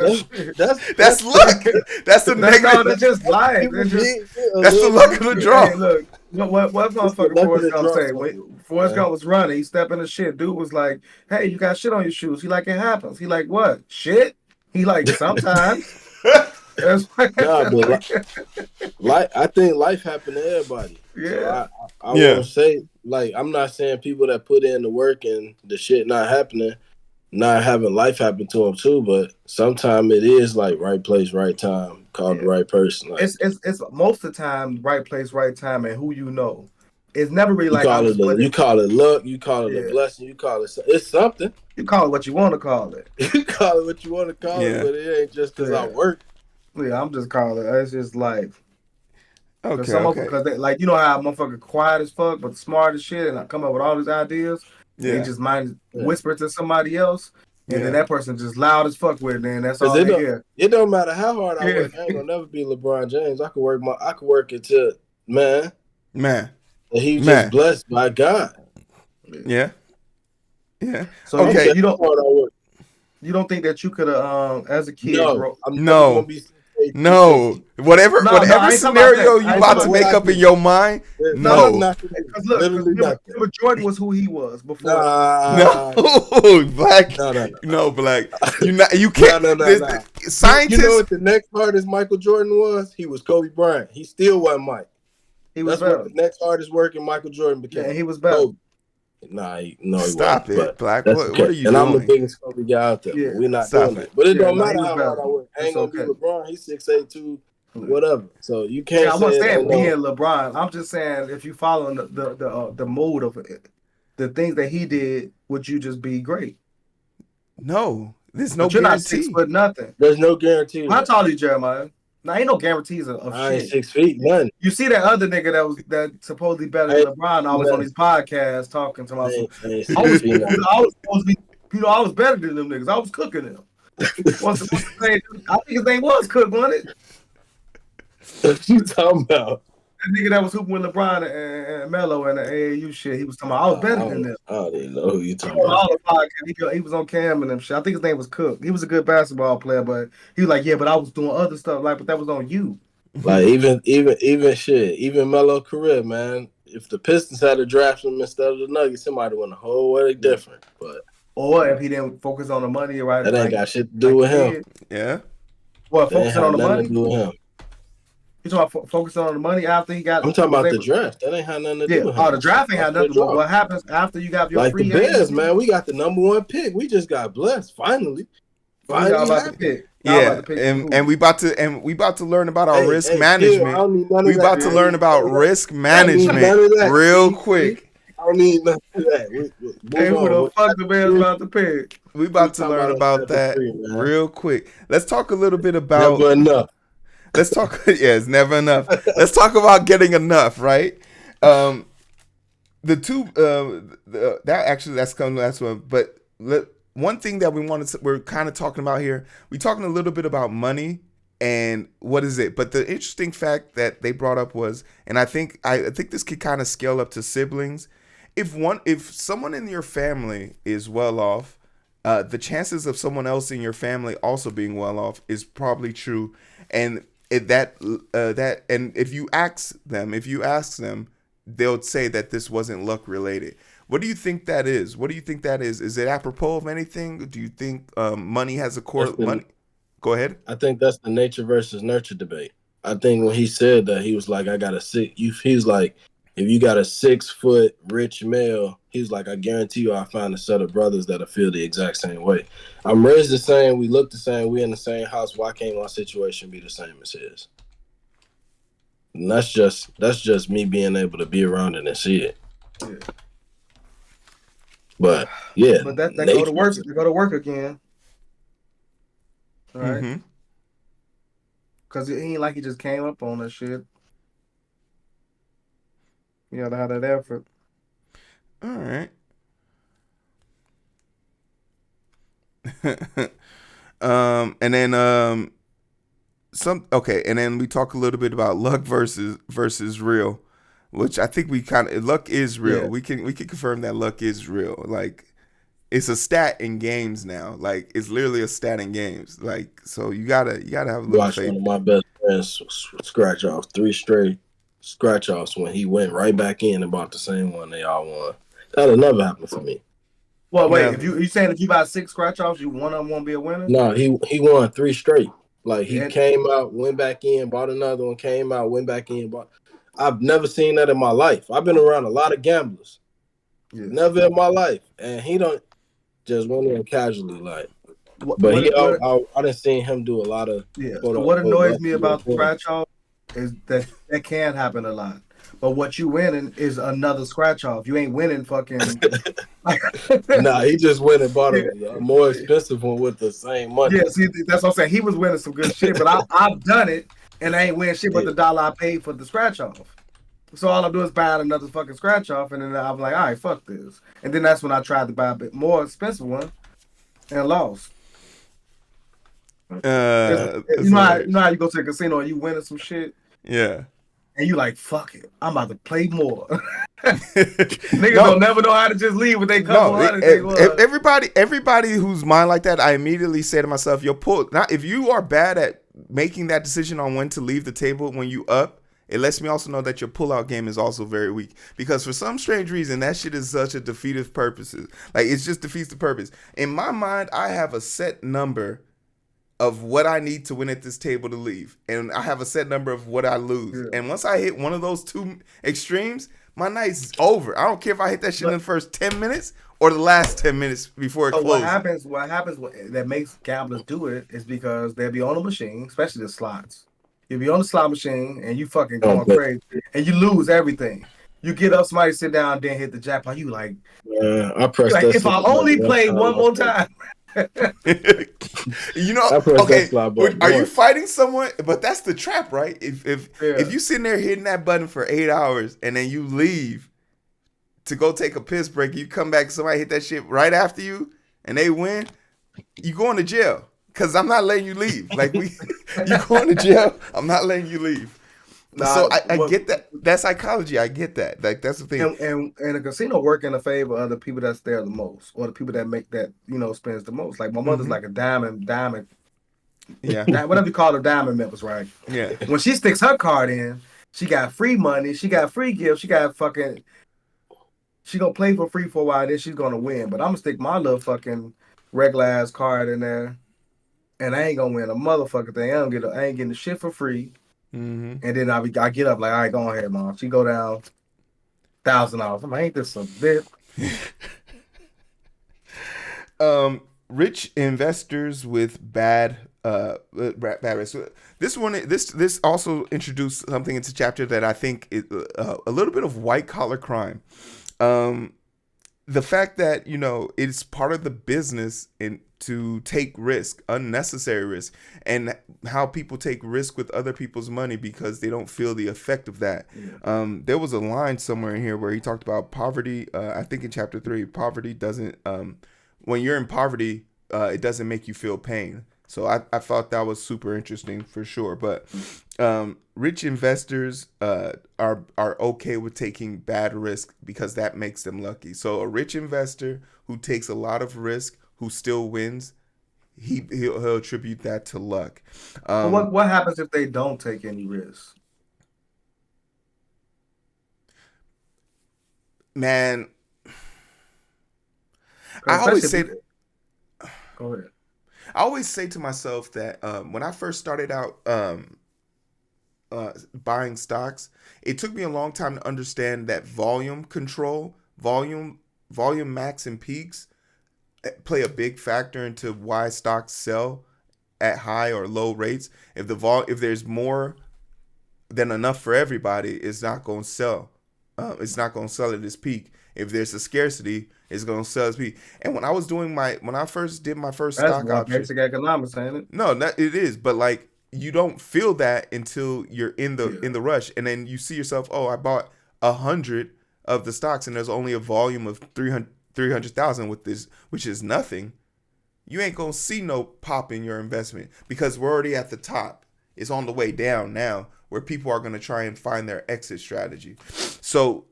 That's That's luck. That's the That's no, that's negative. just life. people It's just get a That's the little luck bit. of the hey, draw. look, what It's the motherfucking luck of Forrest the Gump draw say? for When you, Forrest man. Gump was running, he stepped in the shit. Dude was like, "Hey, you got shit on your shoes." He like, "It happens." He like, "What shit?" He like, "Sometimes." That's Nah, but like, I think life happened to everybody. So yeah, I Yeah. won't say, like, I'm not saying people that put in the work and the shit not happening, not having life happen to them too. But sometimes it is like right place, right time, called the yeah. right person. Like It's most of the time right place, right time, and who you know. It's never really like I'm you splitting. call it luck, you call it a Yeah, blessing, you call it it's something. you call it what you want to call it. You call it what you want to call it, Yeah. but it ain't just because I Yeah, work. yeah. I'm just calling it. It's just life. Cause Okay. some of them, Okay. cause they like how motherfucker quiet as fuck, but smart as shit, and I come up with all these ideas, and they Yeah. just mind Yeah. whisper to somebody else, and then Yeah. that person just loud as fuck with it, and that's Cause all they hear. it don't matter how hard I Yeah, work, I ain't gonna never be LeBron James. I could work until, man, Man. and he was just Man. blessed by God. yeah. Yeah. Yeah. So I don't Okay. care how hard I work. you don't think that you could have as a kid No, grow? I'm never gonna No. be No. Whatever No, I whatever ain't talking about scenario that. you I ain't about talking to about make that. up in your mind, No, no. Nothing. because look, because Literally nothing. remember Jordan was who he was before. No, Nah, Black. no. No, Black. You No, can't. no, no, There's, no. You know scientists. what the next hardest Michael Jordan was? He was Kobe Bryant. He still wasn't Mike. He was That's what better. the next hardest working Michael Jordan Yeah, became. he was better. Kobe. Nah, no, he wasn't. Stop it, But Black. that's What okay. are you And I'm the doing? biggest Kobe guy out there, but Yeah, we're not Stop doing it. that. But it yeah. don't No, he matter was how hard better. I work. I It's ain't gonna be okay. LeBron. He's 6'8", Yeah. whatever. So you Yeah, can't I say wasn't it saying ain't no. being LeBron. I'm just saying if you follow the mood of it, the things that he did, would you just be great? No, there's no But you're not 6 guarantee. foot nothing. There's no guarantee to How that. tall are you, Jeremiah? Now ain't no guarantees of I ain't shit. 6 feet, none. You see that other nigga that supposedly better I than ain't LeBron always on nothing. these podcasts talking to myself. I ain't I 6 was feet, supposed nothing. to, I was supposed to be, I was better than them niggas. I was cooking them. What's the name? I think his name was Cook, wasn't it? What you talking about? That nigga that was hooping with LeBron and Melo and the AAU shit. He was talking about I was better than them. I don't even know who you talking On about. all the podcasts, he was on cam and them shit. I think his name was Cook. He was a good basketball player, but he was like, yeah, but I was doing other stuff, like, but that was on you. Like even Melo career, man. If the Pistons had to draft him instead of the Nuggets, it might have went a whole way different. But Or if he didn't focus on the money, right? that ain't Like, got shit to do with he him. did. Yeah. Well, That ain't focusing on had the nothing to money. do with him. You talking about focusing on the money after he got? I'm He talking was about the able. draft. That ain't had nothing to do Yeah. with Oh, him. the draft ain't had nothing. But what happens after you got your Like the free Bears, agency? man, we got the #1 pick. We just got blessed. Finally. Y'all about to Happened. pick. Y'all about Yeah, to pick and we about to learn about our risk Hey, Skill, I management. don't need none We of that. about to learn about risk I don't need none management of that. real See? quick. I don't need none of that. Hey, Move who on. the fuck the Bears about to pick? We We about to talking learn about on that 3, man. real quick. Let's talk a little bit about. Never enough. Let's talk. Yeah, it's never enough. Let's talk about getting enough, right? The two. That's coming last one. But one thing that we're kind of talking about here. We're talking a little bit about money and what is it. But the interesting fact that they brought up was, and I think this could kind of scale up to siblings. If someone in your family is well off, the chances of someone else in your family also being well off is probably true, and if you ask them, they'll say that this wasn't luck related. What do you think that is? What do you think that is? Is it apropos of anything? Do you think money has a core money? Go ahead. I think that's the nature versus nurture debate. I think when he said that, he was like, I got a sick. He's like, if you got a 6 foot rich male, he's like, I guarantee you I'll find a set of brothers that'll feel the exact same way. I'm raised the same. We look the same. We in the same house. Why can't my situation be the same as his? And that's just me being able to be around it and see it. Yeah. But yeah, But that go to work. They go to work again. All right. Mm-hmm. Because it ain't like he just came up on that shit. You gotta have that effort. All right. And then and then we talk a little bit about luck versus real, which I think luck is real. Yeah. We can confirm that luck is real. Like, it's a stat in games now. Like, it's literally a stat in games. Like, so you gotta have a little watched faith. one of my best friends scratch off 3 straight scratch offs when he went right back in and bought the same one they all won. That'll never happen for me. Well, wait. Yeah. If you saying if you buy 6 scratch offs, one of them won't be a winner? No, he won 3 straight. Like, he Yeah. came out, went back in, bought another one, came out, went back in, bought. I've never seen that in my life. I've been around a lot of gamblers. Yeah. Never in my life. And he don't just went in casually, like. But I didn't see him do a lot of. Yeah. So what annoys me about the scratch off is that can happen a lot. But what you winning is another scratch off. You ain't winning fucking. Nah, he just went and bought a more expensive one with the same money. Yeah, see, that's what I'm saying. He was winning some good shit, but I've done it and I ain't winning shit but the dollar I paid for the scratch off. So all I'm doing is buying another fucking scratch off, and then I'm like, all right, fuck this. And then that's when I tried to buy a bit more expensive one and lost. You know how you go to a casino and you winning some shit? Yeah. And you like, fuck it, I'm about to play more. Niggas don't never know how to just leave when they come on. Everybody who's mind like that, I immediately say to myself, if you are bad at making that decision on when to leave the table when you up, it lets me also know that your pullout game is also very weak. Because for some strange reason, that shit is such a defeative purposes. Like, it just defeats the purpose. In my mind, I have a set number of what I need to win at this table to leave. And I have a set number of what I lose. Yeah. And once I hit one of those two extremes, my night's over. I don't care if I hit that shit in the first 10 minutes or the last 10 minutes before it So closes. what happens that makes gamblers do it is because they'll be on the machine, especially the slots. You'll be on the slot machine and you fucking Oh, going crazy and you lose everything. You get up, somebody sit down, then hit the jackpot. I pressed that If I slot button only one play time. one more time. You know, I pressed okay, that slot button are you once. fighting someone? But that's the trap, right? If Yeah. you sitting there hitting that button for 8 hours and then you leave to go take a piss break, you come back, somebody hit that shit right after you, and they win, you going to jail. Cause I'm not letting you leave. Like you going to jail. I'm not letting you leave. So I get that psychology. I get that. Like that's the thing. And the casino work in the favor of the people that's there the most, or the people that make that spends the most. Like my mother's like a diamond, Yeah. whatever you call the diamond members, right? Yeah. When she sticks her card in, she got free money, she got free gifts, she got fucking. She gonna play for free for a while, then she's gonna win. But I'm gonna stick my little fucking regular ass card in there, and I ain't gonna win a motherfucking thing. I ain't getting the shit for free. Mm-hmm. And then I get up like, all right, go ahead, mom. She go down $1,000. I'm like, ain't this a bit? Rich investors with bad risk. This also introduced something into chapter that I think is a little bit of white collar crime. The fact that it's part of the business to take risk, unnecessary risk, and how people take risk with other people's money because they don't feel the effect of that. Yeah. There was a line somewhere in here where he talked about poverty. I think in chapter 3, poverty doesn't. When you're in poverty, it doesn't make you feel pain. So I thought that was super interesting for sure. But rich investors are okay with taking bad risk because that makes them lucky. So a rich investor who takes a lot of risk, who still wins, he'll attribute that to luck. What happens if they don't take any risks? Man, I always say. Go ahead. I always say to myself that when I first started out buying stocks, it took me a long time to understand that volume control, volume max and peaks play a big factor into why stocks sell at high or low rates. If there's more than enough for everybody, it's not going to sell. It's not going to sell at its peak. If there's a scarcity, it's going to sell its peak. And when I first did my first stock option, basic economics, ain't it? no, it is, but like you don't feel that until you're in the rush, and then you see yourself. Oh, I bought 100 of the stocks, and there's only a volume of 300,000 with this, which is nothing. You ain't gonna see no pop in your investment because we're already at the top. It's on the way down now, where people are gonna try and find their exit strategy. So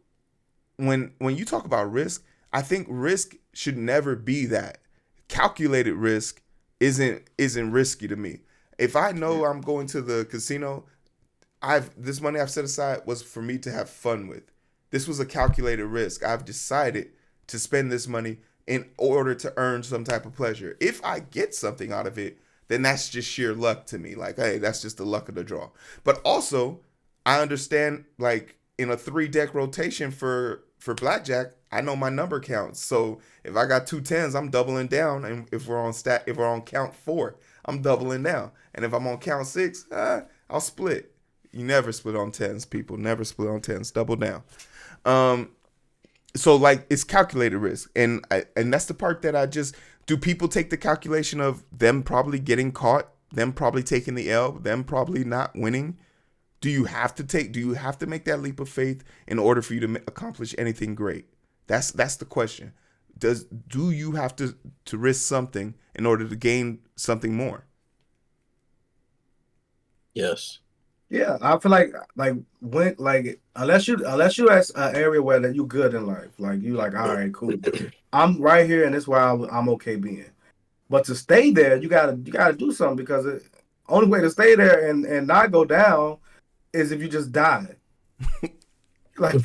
when you talk about risk, I think risk should never be that. Calculated risk isn't risky to me. If I know I'm going to the casino, this money I've set aside was for me to have fun with. This was a calculated risk. I've decided to spend this money in order to earn some type of pleasure. If I get something out of it, then that's just sheer luck to me. Like, hey, that's just the luck of the draw. But also, I understand, like, in a 3-deck rotation for blackjack, I know my number counts. So if I got 2 10s, I'm doubling down. And if we're on count 4, I'm doubling down. And if I'm on count 6, I'll split. You never split on 10s, people. Never split on 10s. Double down. So like it's calculated risk, and that's the part that I just do. People take the calculation of them probably getting caught, them probably taking the L, them probably not winning. Do you have to make that leap of faith in order for you to accomplish anything great? That's the question. Do you have to risk something in order to gain something more? Yes. Yeah, I feel like when unless you at an area where that you good in life, like you like, all right, cool, I'm right here and this is where I'm okay being. But to stay there, you gotta do something because Only way to stay there and not go down is if you just die. Like,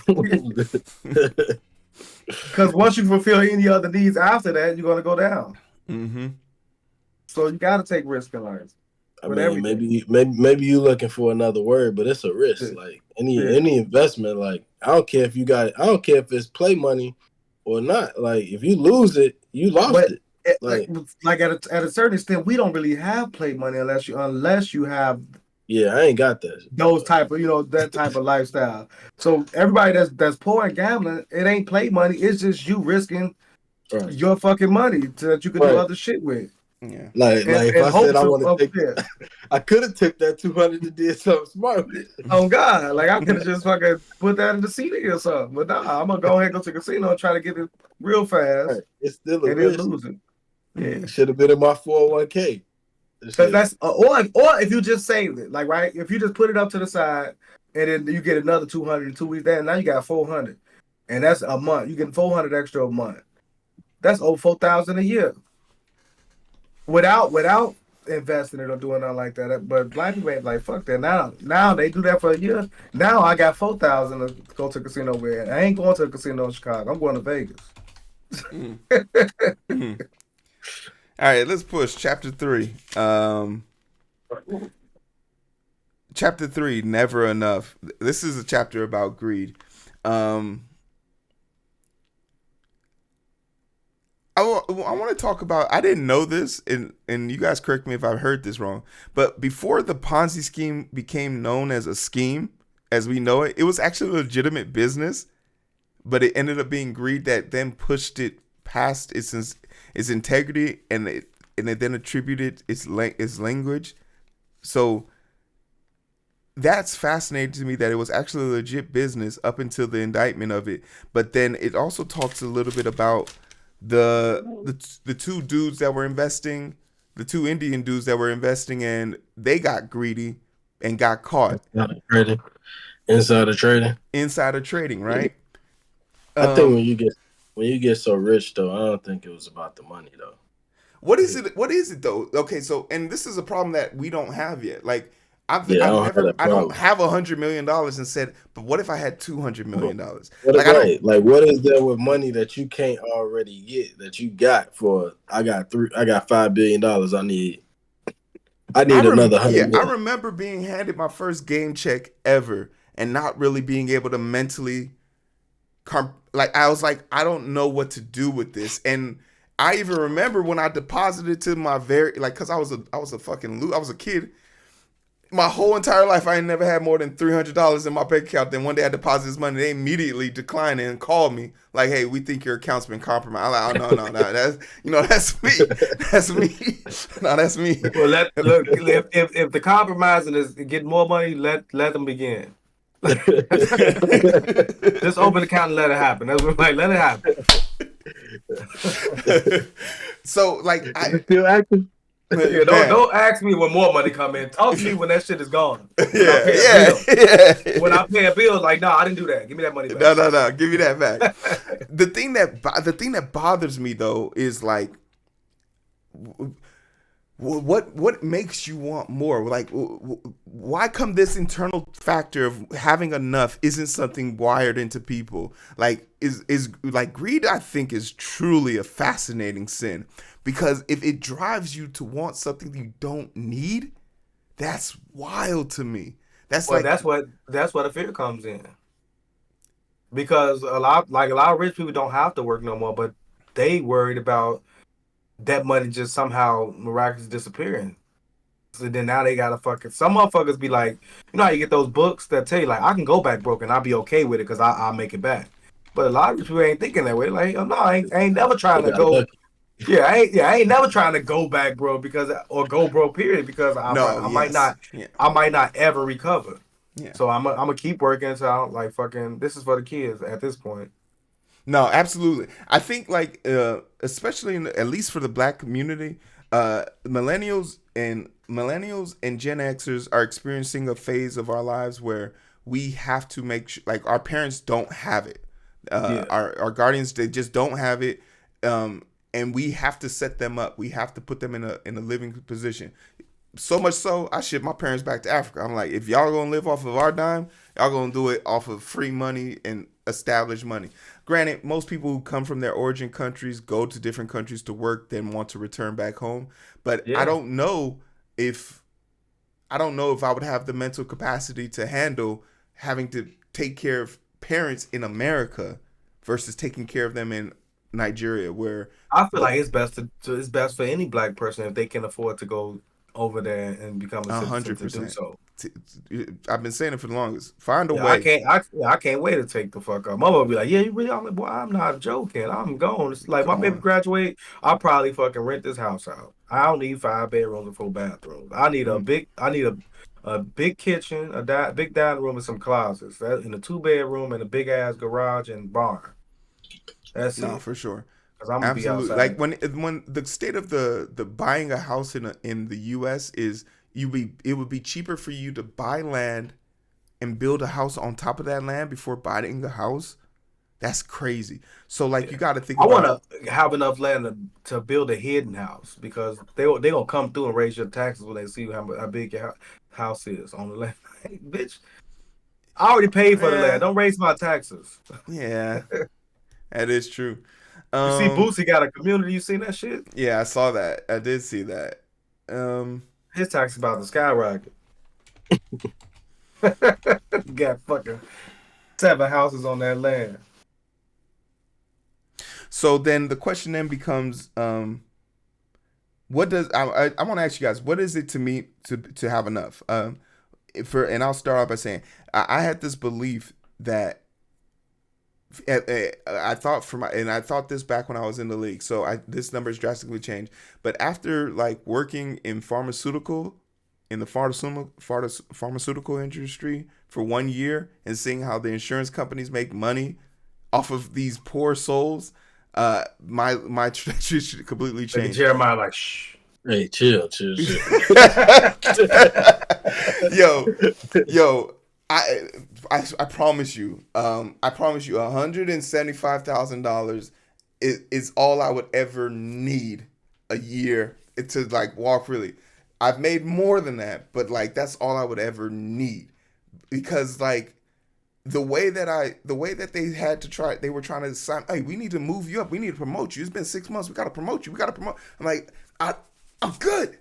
because once you fulfill any other needs after that, you're gonna go down. Mm-hmm. So you got to take risk in life. I With mean, everything. maybe you looking for another word, but it's a risk. Yeah. Like Yeah. any investment, like I don't care if you got it. I don't care if it's play money or not. Like if you lose it, you lost But it. like at a certain extent, we don't really have play money unless you have Yeah, I ain't got that. those type of that type of lifestyle. So everybody that's poor and gambling, it ain't play money. It's just you risking Right. your fucking money so that you can do other shit with. Yeah. Like if And I said hopes I want to of take, yeah. I could have took that 200 and did something smart with it. Oh God, like I could have just fucking put that in the CD or something. But nah, I'm gonna go ahead and go to the casino and try to get it real fast Right. It's still a and then risk. lose it. Yeah. Should have been in my 401k. Because that's or if you just saved it, like right, if you just put it up to the side and then you get another 200 in 2 weeks, then now you got 400, and that's a month. You get 400 extra a month. That's over 4,000 a year without investing it or doing nothing like that. But black people ain't like fuck that. Now they do that for a year. Now I got 4,000 to go to a casino with. I ain't going to a casino in Chicago. I'm going to Vegas. All right, let's push chapter 3. Chapter 3, never enough. This is a chapter about greed. I want to talk about, I didn't know this, and you guys correct me if I heard this wrong, but before the Ponzi scheme became known as a scheme, as we know it, it was actually a legitimate business, but it ended up being greed that then pushed it past its integrity, and it then attributed its language. So that's fascinating to me that it was actually a legit business up until the indictment of it. But then it also talks a little bit about the two dudes that were investing, the two Indian dudes that were investing, and they got greedy and got caught. Insider trading, right? I think when you get so rich though, I don't think it was about the money though. What is it though? Okay, so and this is a problem that we don't have yet. Like I don't have $100 million and said, but what if I had $200 million? Like what is there with money that you can't already get that you got for? I got $5 billion. I need another 100 million. I remember being handed my first game check ever and not really being able to mentally, I was like, I don't know what to do with this. And I even remember when I deposited to my because I was a kid. My whole entire life, I ain't never had more than $300 in my bank account. Then one day I deposited this money. They immediately declined it and called me like, "Hey, we think your account's been compromised." I'm like, "Oh, no, that's me. That's me. No, that's me." Well, look, if the compromising is getting more money, let them begin. Just open the account and let it happen. That's what, like, let it happen. So, like, I still active. Yeah, don't ask me when more money come in. Talk to me when that shit is gone. Yeah. When I pay a bill, like, no, I didn't do that. Give me that money back. No, give me that back. The thing that bothers me though is like, what makes you want more? Like, why come this internal factor of having enough isn't something wired into people? Like, is like greed? I think is truly a fascinating sin. Because if it drives you to want something you don't need, that's wild to me. That's where the fear comes in. Because a lot of rich people don't have to work no more, but they worried about that money just somehow miraculously disappearing. So then now they gotta some motherfuckers be like, you know how you get those books that tell you like I can go back broke and I'll be okay with it because I'll make it back. But a lot of rich people ain't thinking that way. Like, oh, no, I ain't never trying to go. Yeah, I ain't never trying to go back, bro, or go broke, period, because I might not ever recover. Yeah. So I'm gonna keep working until this is for the kids at this point. No, absolutely. I think especially at least for the black community, millennials and Gen Xers are experiencing a phase of our lives where we have to make sure, like, our parents don't have it. Our guardians, they just don't have it. And we have to set them up. We have to put them in a living position. So much so, I shipped my parents back to Africa. I'm like, if y'all gonna live off of our dime, y'all gonna do it off of free money and established money. Granted, most people who come from their origin countries go to different countries to work, then want to return back home. But Yeah, if I don't know if I would have the mental capacity to handle having to take care of parents in America versus taking care of them in Nigeria, where I feel but like it's best for any black person if they can afford to go over there and become a a citizen hundred to do percent. so. I've been saying it for the longest. Find a Yeah, I way. can't. I can't wait to take the fuck off. Mama will be like, "Yeah, you really?" I'm like, "Boy, I'm not joking. I'm gone." It's like my Come baby on. graduate. I'll probably fucking rent this house out. I don't need 5 bedrooms and 4 bathrooms. I need a Mm. big. I need a big kitchen, big dining room, and some closets. That in a 2 bedroom and a big ass garage and barn. That's No, it. for sure. Cause I'm gonna be Absolutely. outside. Like when the state of the buying a house in the US is it would be cheaper for you to buy land and build a house on top of that land before buying the house. That's crazy. So like you Yeah. got to think I want about to have enough land to build a hidden house because they gonna come through and raise your taxes when they see how big your house is on the land. Bitch, I already paid for the yeah, land. Don't raise my taxes. yeah, that is true. You see, Um Boosie got a community. You seen that shit? yeah, I saw that. I did see that. Um His tax about to skyrocket. Got fucking 7 houses on that land. so then the question then becomes what does I want to ask you guys, what is it to me to have enough? And I'll start off by saying I had this belief that I thought and I thought this back when I was in the league. So this number has drastically changed. But after like working in the pharmaceutical industry for 1 year and seeing how the insurance companies make money off of these poor souls, my trajectory should completely Like change. Jeremiah, like shh. Hey, chill, chill, chill. yo, yo, I promise you, $175,000 is all I would ever need a year to like walk freely. I've made more than that, but like that's all I would ever need because like the way that they were trying to sign, hey, we need to move you up, we need to promote you, it's been 6 months, we got to promote you, we got to promote. I'm like, I'm good.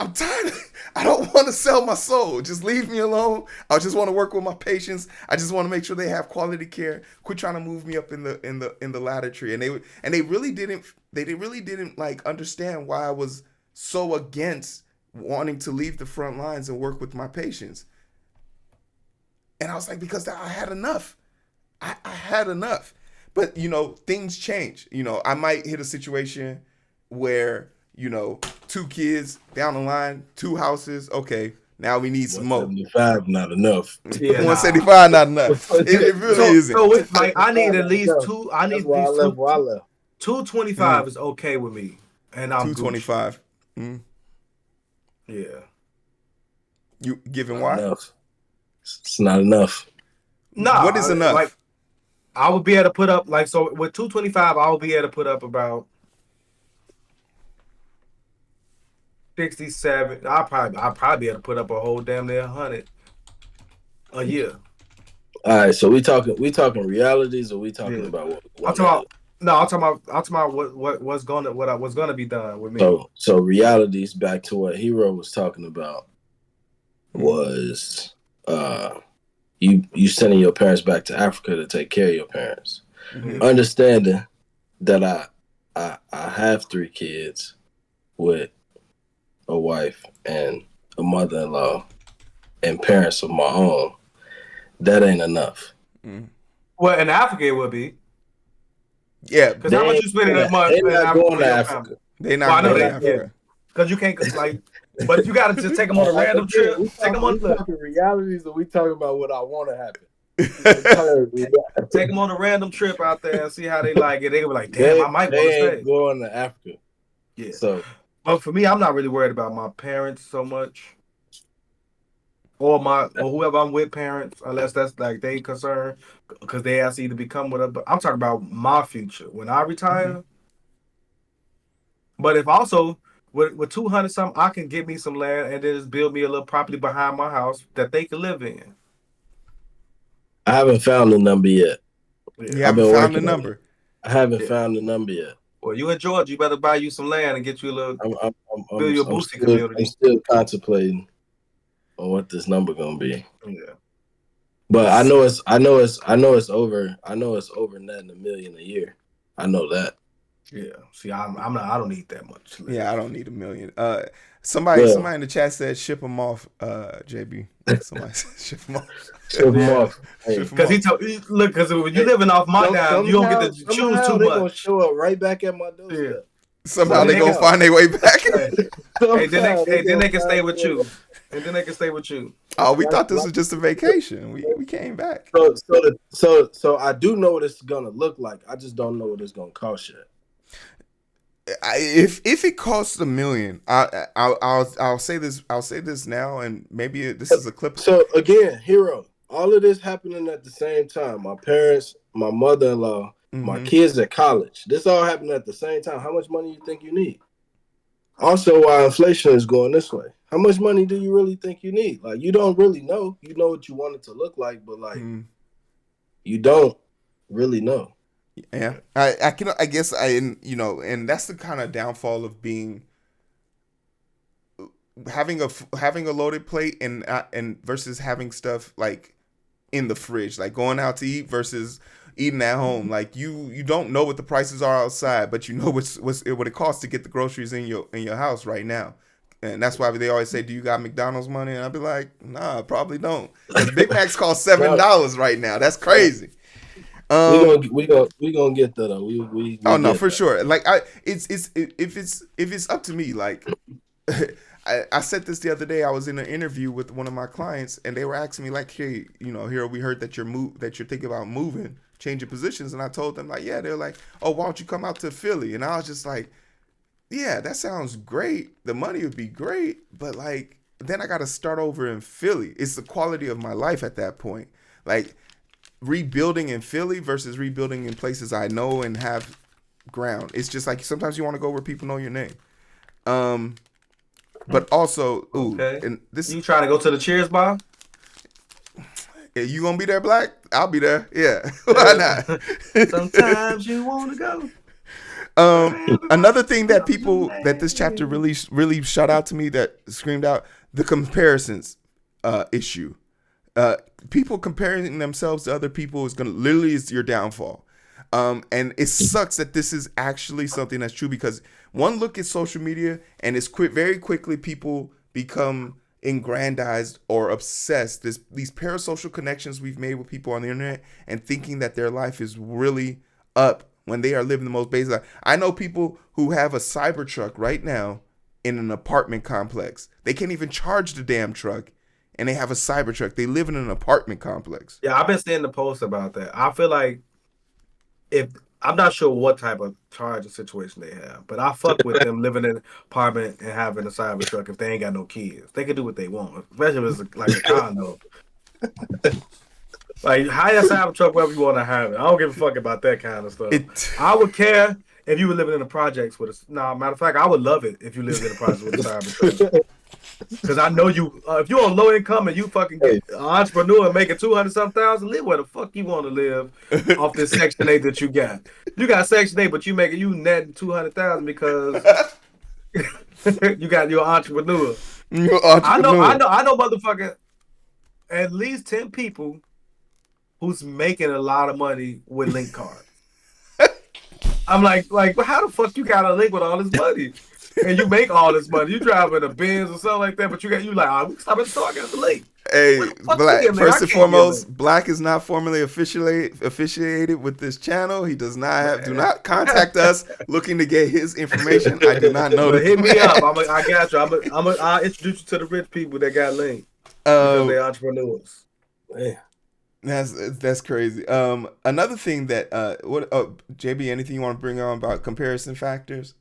I'm tired. I don't want to sell my soul. Just leave me alone. I just want to work with my patients. I just want to make sure they have quality care. Quit trying to move me up in the ladder tree. And they really didn't like understand why I was so against wanting to leave the front lines and work with my patients. And I was like, because I had enough. I had enough. But things change. I might hit a situation where 2 kids down the line, 2 houses. Okay, now we need some more. 175 not enough. Yeah, nah. 175 not enough. It really isn't. So it's like I need at least two. I need That's at why I least left where I left. 225 is okay with me, and I'm Gucci. 225. Mm. Yeah. You giving Not why? enough. It's not enough. Nah, What is enough? Like I would be able to put up so with 225, I would be able to put up about 67. I'll probably be able to put up a whole damn near 100 a year. All right, so we talking realities, or we talking Yeah. about I'm talking about no. I'm talking about what's gonna be done with me. So realities. Back to what Hero was talking about was you sending your parents back to Africa to take care of your parents. Mm-hmm. Understanding that I have 3 kids with a wife and a mother-in-law and parents of my own, that ain't enough. Mm. Well, in Africa it would be. Yeah, Because how much you spending that month in not Africa going for to your Africa. family? they not Well, I know going to that. Yeah. Africa. Because you can't like, but you got to just take them on a random trip. Take them on talking realities, or we talking about what I want to happen? Take them on a random trip out there and see how they like it. They be like, damn, I might want to They stay. ain't going to Africa. Yeah. So, but for me, I'm not really worried about my parents so much, or whoever I'm with parents, unless that's like they concerned because they ask you to become with us. But I'm talking about my future when I retire. Mm-hmm. But if also with 200 something, I can get me some land and then just build me a little property behind my house that they can live in. I haven't found the number yet. You Yeah. I've haven't been found the working on it. number. I haven't Yeah. found the number yet. Well, you in Georgia, you better buy you some land and get you a little I'm build your Boosie community. I'm still contemplating on what this number gonna be. Yeah. But I know it's over netting $1 million a year. I know that. Yeah. See, I'm not. I don't need that much. Yeah, I don't need $1 million. Somebody in the chat said ship them off. JB. Somebody said ship them off. Ship them off. Because because when you living off my dime, you don't get to choose too they much. Gonna show up right back at my doorstep. Yeah. Somehow they gonna find their way back. Then they can stay with you. And then they can stay with you. Oh, we thought this was just a vacation. We came back. So I do know what it's gonna look like. I just don't know what it's gonna cost yet. If it costs $1 million, I'll say this. I'll say this now, and maybe this is a clip. So again, Hero, all of this happening at the same time. My parents, my mother-in-law, my kids at college. This all happening at the same time. How much money you think you need? Also, why inflation is going this way. How much money do you really think you need? Like, you don't really know. You know what you want it to look like, but like, you don't really know. Yeah, I guess and that's the kind of downfall of having a loaded plate and versus having stuff like in the fridge, like going out to eat versus eating at home. Like you don't know what the prices are outside, but you know what it costs to get the groceries in your house right now. And that's why they always say, "Do you got McDonald's money?" And I'll be like, "Nah, I probably don't." Big Macs cost $7 right now. That's crazy. We gonna get that though. We oh no, for sure. Like if it's up to me, like I said this the other day. I was in an interview with one of my clients, and they were asking me like, "Hey, here we heard that you're thinking about moving, changing positions," and I told them like, "Yeah." They're like, "Oh, why don't you come out to Philly?" And I was just like, "Yeah, that sounds great. The money would be great, but like then I got to start over in Philly. It's the quality of my life at that point, like." Rebuilding in Philly versus rebuilding in places I know and have ground. It's just like sometimes you want to go where people know your name. But also, and this you trying to go to the Cheers bar? Yeah, you gonna be there, Black? I'll be there. Yeah, why not? Sometimes you want to go. Another thing that this chapter really shot out to me, that screamed out, the comparisons issue. People comparing themselves to other people is your downfall. And it sucks that this is actually something that's true, because one look at social media and it's very quickly people become aggrandized or obsessed. These parasocial connections we've made with people on the internet and thinking that their life is really up when they are living the most basic life. I know people who have a Cybertruck right now in an apartment complex. They can't even charge the damn truck, and they have a Cybertruck. They live in an apartment complex. Yeah, I've been seeing the post about that. I feel like I'm not sure what type of charging situation they have, but I fuck with them living in an apartment and having a Cybertruck if they ain't got no kids. They can do what they want, especially if it's like a condo. Like, hire a Cybertruck wherever you want to have it. I don't give a fuck about that kind of stuff. I would care if you were living in the projects with us. No, matter of fact, I would love it if you lived in the projects with a Cybertruck. Because I know you, if you're on low income and you fucking get an entrepreneur making 200-something thousand, live where the fuck you want to live off this Section 8 that you got. You got Section 8, but you netting 200,000 because you're an entrepreneur. I know, motherfucking at least 10 people who's making a lot of money with link cards. I'm like, how the fuck you got a link with all this money? And you make all this money. You driving a Benz or something like that, but you like, we stop at the store, I got the link. Hey, Black, first and foremost, Black is not formally officiated with this channel. He does not do not contact us looking to get his information. I do not know. Hit me up. I got you. I'll introduce you to the rich people that got linked because they're entrepreneurs. Man. That's crazy. Another thing that JB, anything you want to bring on about comparison factors?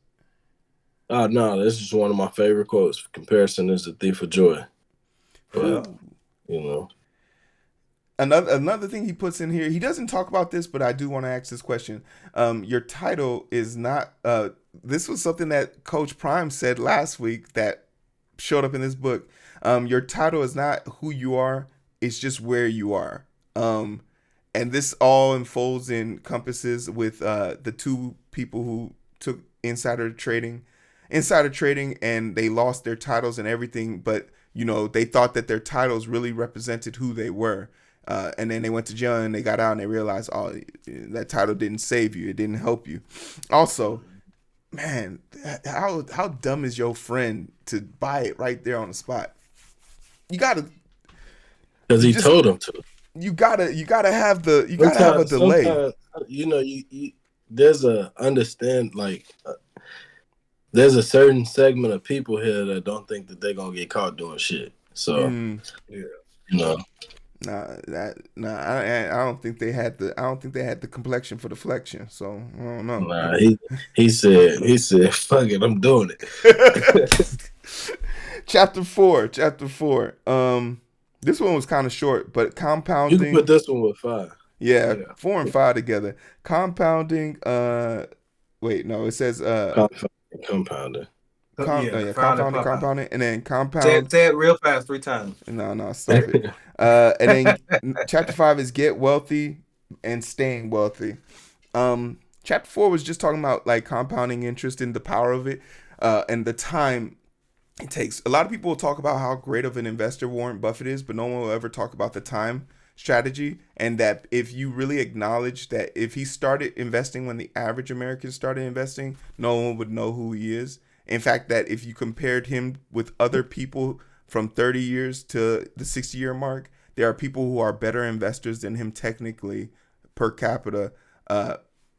No, this is one of my favorite quotes. Comparison is the thief of joy. But, Another thing he puts in here, he doesn't talk about this, but I do want to ask this question. Your title is not this was something that Coach Prime said last week that showed up in this book. Your title is not who you are; it's just where you are. And this all unfolds in compasses with the two people who took insider trading, and they lost their titles and everything. But they thought that their titles really represented who they were. And then they went to jail and they got out and they realized, oh, that title didn't save you. It didn't help you. Also, man, how dumb is your friend to buy it right there on the spot? You gotta, because you he just, told him to. you gotta have a delay. Sometimes you there's a there's a certain segment of people here that don't think that they're gonna get caught doing shit. So Yeah. you know, I don't think they had the complexion for the flexion. So I don't know. he said, fuck it, I'm doing it. Chapter 4. This one was kind of short, but You compounding. can put this one with 5. Yeah, Yeah. 4 and 5 together. Compounding. Wait, no, it says Compounding. compounding, and then Say compound. say it real fast 3 times. No, stop it. And then chapter 5 is get wealthy and staying wealthy. Chapter 4 was just talking about like compounding interest and the power of it, and the time it takes. A lot of people will talk about how great of an investor Warren Buffett is, but no one will ever talk about the time strategy, and that if you really acknowledge that if he started investing when the average American started investing, no one would know who he is. In fact, that if you compared him with other people from 30 years to the 60-year mark, there are people who are better investors than him technically per capita,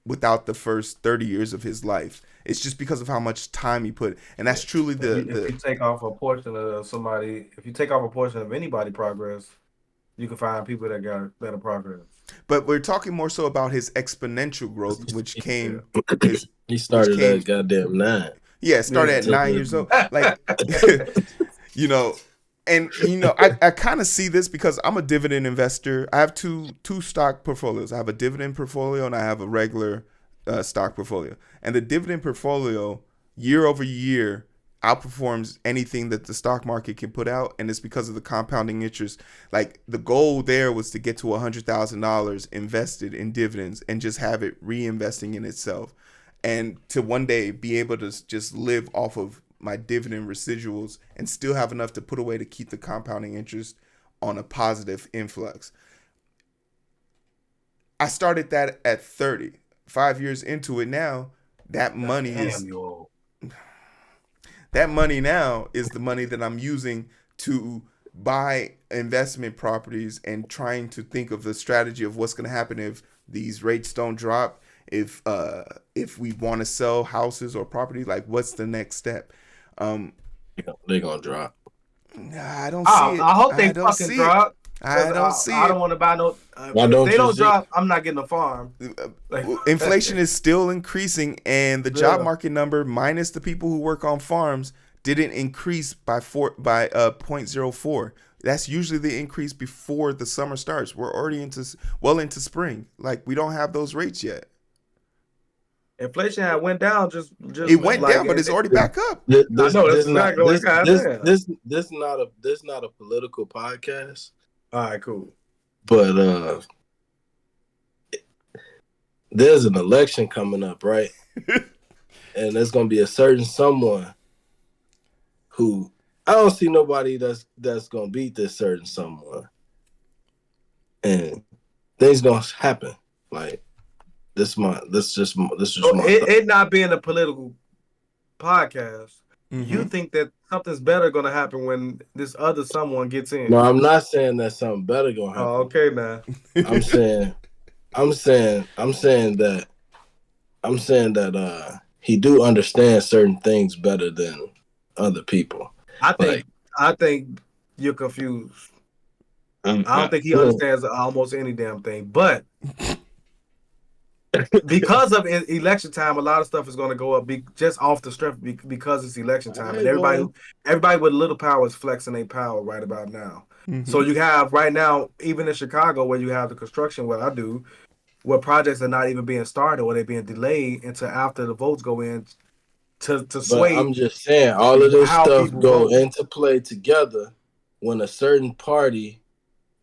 without the first 30 years of his life. It's just because of how much time he put. And that's truly If you take off a portion of somebody, if you take off a portion of anybody progress, you can find people that got better progress. But we're talking more so about his exponential growth, which came. He started at goddamn 9. Yeah, started at 9 years old. Like, and I kind of see this because I'm a dividend investor. I have two stock portfolios. I have a dividend portfolio and I have a regular stock portfolio. And the dividend portfolio, year over year, outperforms anything that the stock market can put out, and it's because of the compounding interest. Like the goal there was to get to $100,000 invested in dividends and just have it reinvesting in itself, and to one day be able to just live off of my dividend residuals and still have enough to put away to keep the compounding interest on a positive influx. I started that at 30. 5 years into it now, that money is that money now is the money that I'm using to buy investment properties and trying to think of the strategy of what's going to happen if these rates don't drop, if we want to sell houses or property, like what's the next step. They're gonna drop. I don't see it. I hope they fucking drop. I don't see it. I don't want to buy no. Why don't they don't see drop, I'm not getting a farm. Inflation is still increasing, and the job market number, minus the people who work on farms, didn't increase by 0.04. That's usually the increase before the summer starts. We're already into spring. Like, we don't have those rates yet. Inflation had went down. It went down, but it's already back up. This is not a political podcast. All right, cool. But there's an election coming up, right? And there's gonna be a certain someone who I don't see nobody that's gonna beat this certain someone, and things gonna happen. Like this just my it not being a political podcast. Mm-hmm. You think that something's better gonna happen when this other someone gets in? No, I'm not saying that something better gonna happen. Oh, okay, man. I'm saying that he do understand certain things better than other people. I think you're confused. I don't think he understands almost any damn thing, but because of election time, a lot of stuff is going to go up just off the strength because it's election time, and everybody with little power is flexing their power right about now. Mm-hmm. So you have right now, even in Chicago, where you have the construction, what I do, where projects are not even being started or they're being delayed until after the votes go in, to But sway I'm just saying, all of this how stuff people go vote. into play together when a certain party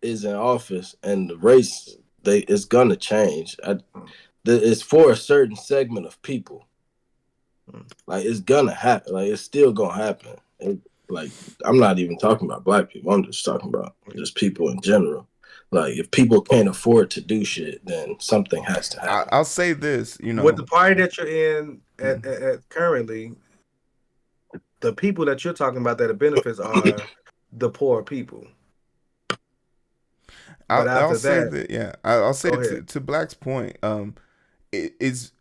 is in office, and the race it's gonna change. It's for a certain segment of people. Like it's gonna happen. Like it's still gonna happen. Like I'm not even talking about black people. I'm just talking about just people in general. Like if people can't afford to do shit, then something has to happen. I'll say this, you With know. the party that you're in at currently, the people that you're talking about that the benefits are the poor people. But I'll after say that, that, yeah. I'll say go it ahead. to Black's point. It's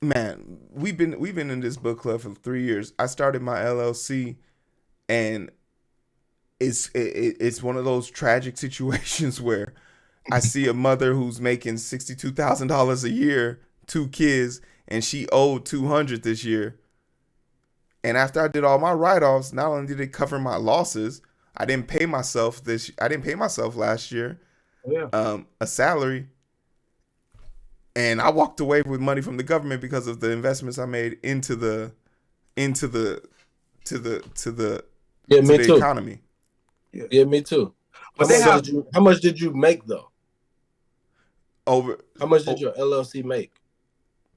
man, we've been in this book club for 3 years. I started my LLC, and it's one of those tragic situations where I see a mother who's making $62,000 a year, 2 kids, and she owed 200 this year. And after I did all my write-offs, not only did it cover my losses, I didn't pay myself last year Yeah. a salary, and I walked away with money from the government because of the investments I made into the to the to the Yeah, to me the too. economy. Yeah, me too. But they have How much did you make though? Over How much did your LLC make?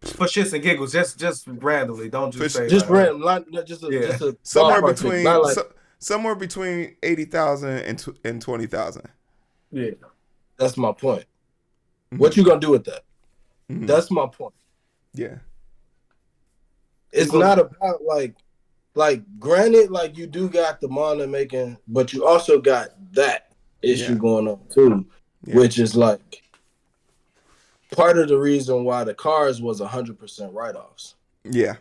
for shits and giggles, just randomly. Don't just say Just like, oh, random, not just a somewhere ballpark figure. Not like somewhere between 80,000 and 20,000. yeah. that's my point. Mm-hmm. What you gonna do with that? Mm-hmm. That's my point. Yeah. It's not about like granted, like you do got the money making, but you also got that issue going on too, which is like part of the reason why the cars was 100% write-offs. Yeah.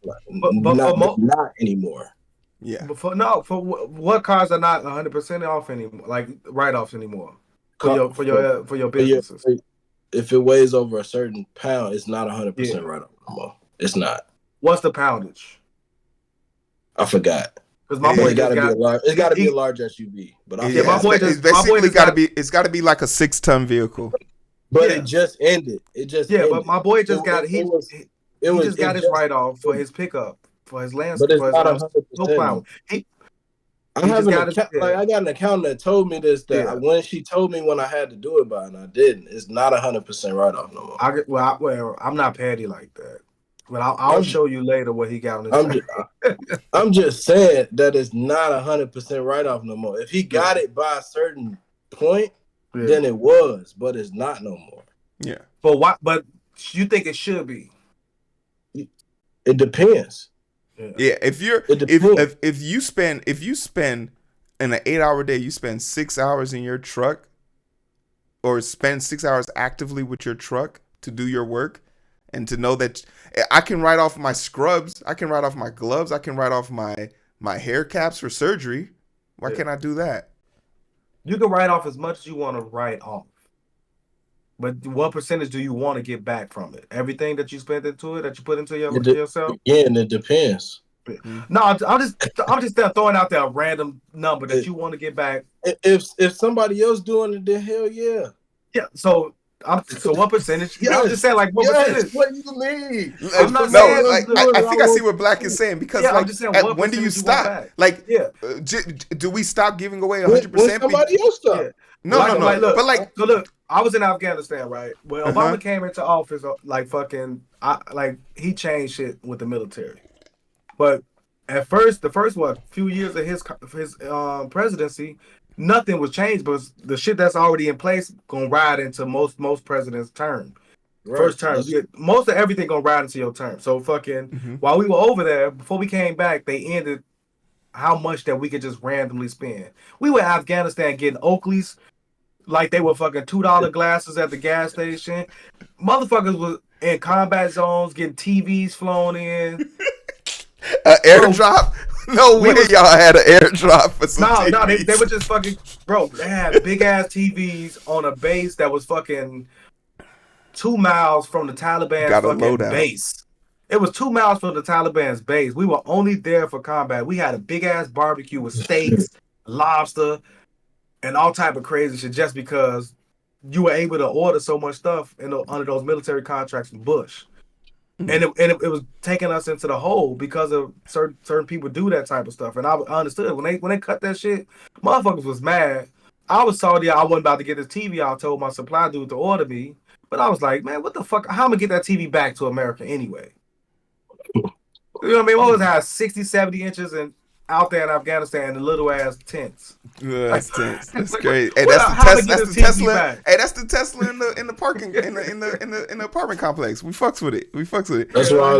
Like, But not anymore. Yeah. But for what cars are not 100% off anymore, like write-offs anymore for your businesses. If it weighs over a certain pound, it's not 100% Yeah. write-off no more. It's not. What's the poundage? I forgot. Because my boy It's got to be a large. It's got to be a large SUV. But I my boy just it's basically got to be. It's got to be like a 6-ton vehicle. But it just ended. It just ended. But my boy just got he just got his write-off for his pickup, for his landscape. But it's not 100%. I got an accountant that told me this, that when she told me when I had to do it by, and I didn't. It's not 100% write-off no more. I'm not petty like that. But I'll show you later what he got on his. I'm just saying that it's not 100% write-off no more. If he got it by a certain point, then it was, but it's not no more. Yeah. But what? But you think it should be? It depends. Yeah. If you spend in an 8-hour day, you spend 6 hours in your truck, or spend 6 hours actively with your truck to do your work, and to know that I can write off my scrubs, I can write off my gloves, I can write off my hair caps for surgery. Why can't I do that? You can write off as much as you want to write off. But what percentage do you want to get back from it? Everything that you spent into it, that you put into yourself? Yeah, and it depends. No, I'm just throwing out there a random number that you want to get back. If somebody else doing it, then hell yeah. Yeah. So what percentage? Yeah, I'm just saying, like, what percentage? What do you mean? I'm not saying. I think I see what Black is saying, because I'm just saying, when do you stop? Like, do we stop giving away 100%? Somebody else stop. Yeah. No. So look, I was in Afghanistan, right? When Obama came into office, he changed shit with the military. But at first, the first few years of his presidency, nothing was changed, but the shit that's already in place gonna ride into most presidents' term. Right. First term, most of everything gonna ride into your term. So while we were over there, before we came back, they ended how much that we could just randomly spend. We were in Afghanistan getting Oakleys like they were fucking $2 glasses at the gas station. Motherfuckers was in combat zones getting TVs flown in. An airdrop? No way y'all had an airdrop for some TVs. No, they were just fucking, bro, they had big ass TVs on a base that was fucking 2 miles from the Taliban's fucking base. It was 2 miles from the Taliban's base. We were only there for combat. We had a big ass barbecue with steaks, lobster, and all type of crazy shit, just because you were able to order so much stuff under those military contracts from Bush. and it was taking us into the hole because of certain people do that type of stuff. And I understood when they cut that shit, motherfuckers was mad. I was salty. I wasn't about to get this TV. I told my supply dude to order me, but I was like, man, what the fuck? How am I gonna get that TV back to America anyway? You know what I mean? What was that? 60, 70 inches and out there in Afghanistan in the little ass tents. Yeah, that's tense. That's like, great. Hey, well, that's the how am I Tesla. get That's the this TV Tesla. back? Hey, that's the Tesla in the parking in the apartment complex. We fucks with it. That's why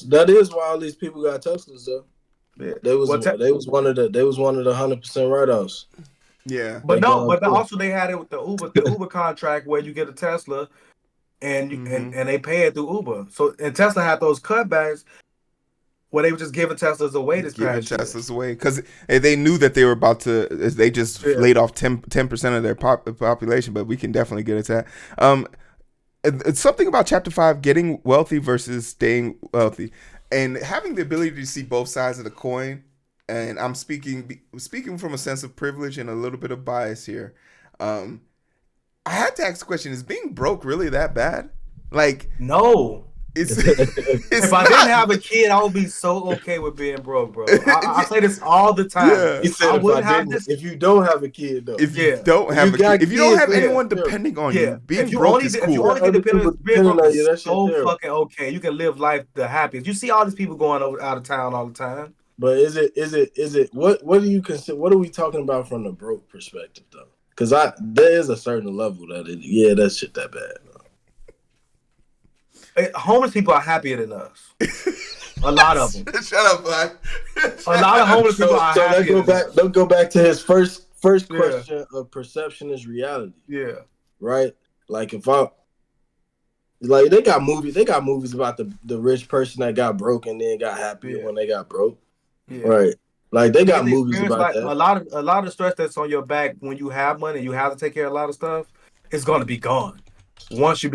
that is why all these people got Teslas though. Yeah. They was one of the 100% write-offs. Yeah, But also they had it with the Uber contract where you get a Tesla and and they pay it through Uber. So and Tesla had those cutbacks where they were just giving Teslas away this past year. Teslas away because they knew that they were about to. They just laid off 10% of their population, but we can definitely get into that. It's something about Chapter 5, getting wealthy versus staying wealthy, and having the ability to see both sides of the coin. And I'm speaking from a sense of privilege and a little bit of bias here. I had to ask the question: is being broke really that bad? Like, no. If I didn't have a kid, I would be so okay with being broke, bro. I say this all the time. Yeah. He said if you don't have a kid, though. If you don't have anyone depending on you, being broke is cool. If you only get dependent on you, that's so fucking okay. You can live life the happiest. You see all these people going out of town all the time. But is it what do you consider? What are we talking about from the broke perspective, though? Because there is a certain level that shit that bad. Homeless people are happier than us. A lot of them. Shut up, Black. A lot of homeless people are happier. Let's go back to his first question of perception is reality. Yeah. Right? Like if I like they got movies about the rich person that got broke and then got happier when they got broke. Yeah. Right. Like they got movies about that. A lot of stress that's on your back when you have money, you have to take care of a lot of stuff, it's gonna be gone. Once you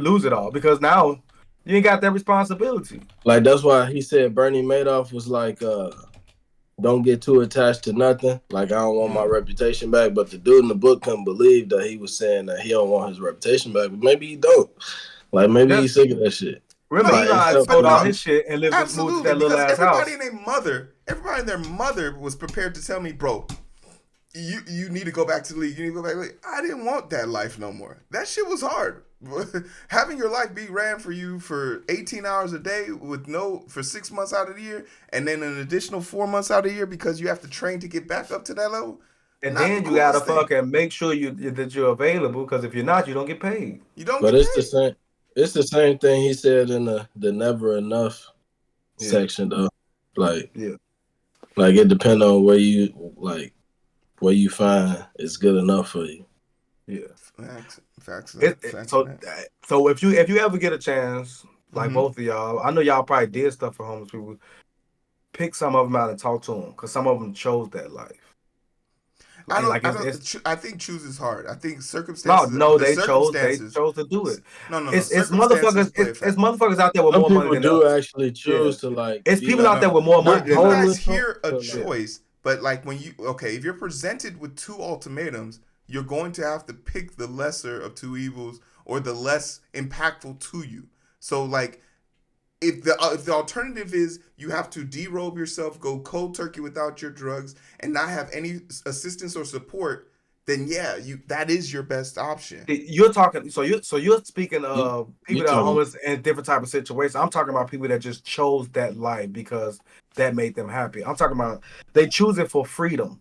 lose it all, because now you ain't got that responsibility. Like that's why he said Bernie Madoff was like, don't get too attached to nothing. Like I don't want my reputation back. But the dude in the book couldn't believe that he was saying that he don't want his reputation back. But maybe he don't. Like maybe he's sick of that shit. Remember, Eli sold all his shit and moved to that little ass house. Everybody and their mother was prepared to tell me, bro, you need to go back to the league. You need to go back to the league. I didn't want that life no more. That shit was hard. Having your life be ran for you for 18 hours a day for 6 months out of the year, and then an additional 4 months out of the year because you have to train to get back up to that level. And then you gotta fucking make sure that you're available, because if you're not, you don't get paid. You don't. But it's the same. It's the same thing he said in the never enough section though. Like it depends on where you find it's good enough for you. Yeah. Facts. So if you ever get a chance, like both of y'all, I know y'all probably did stuff for homeless people. Pick some of them out and talk to them, because some of them chose that life. I think choose is hard. I think circumstances. They chose to do it. No. It's motherfuckers. It's motherfuckers out there with more money than us. Some people do actually choose to like. It's people out there with more money. You guys hear a choice, but like if you're presented with two ultimatums, you're going to have to pick the lesser of two evils or the less impactful to you. So like, if the alternative is you have to derobe yourself, go cold turkey without your drugs, and not have any assistance or support, then that is your best option. You're talking. So you're speaking of people that are homeless in different type of situations. I'm talking about people that just chose that life because that made them happy. I'm talking about they choose it for freedom.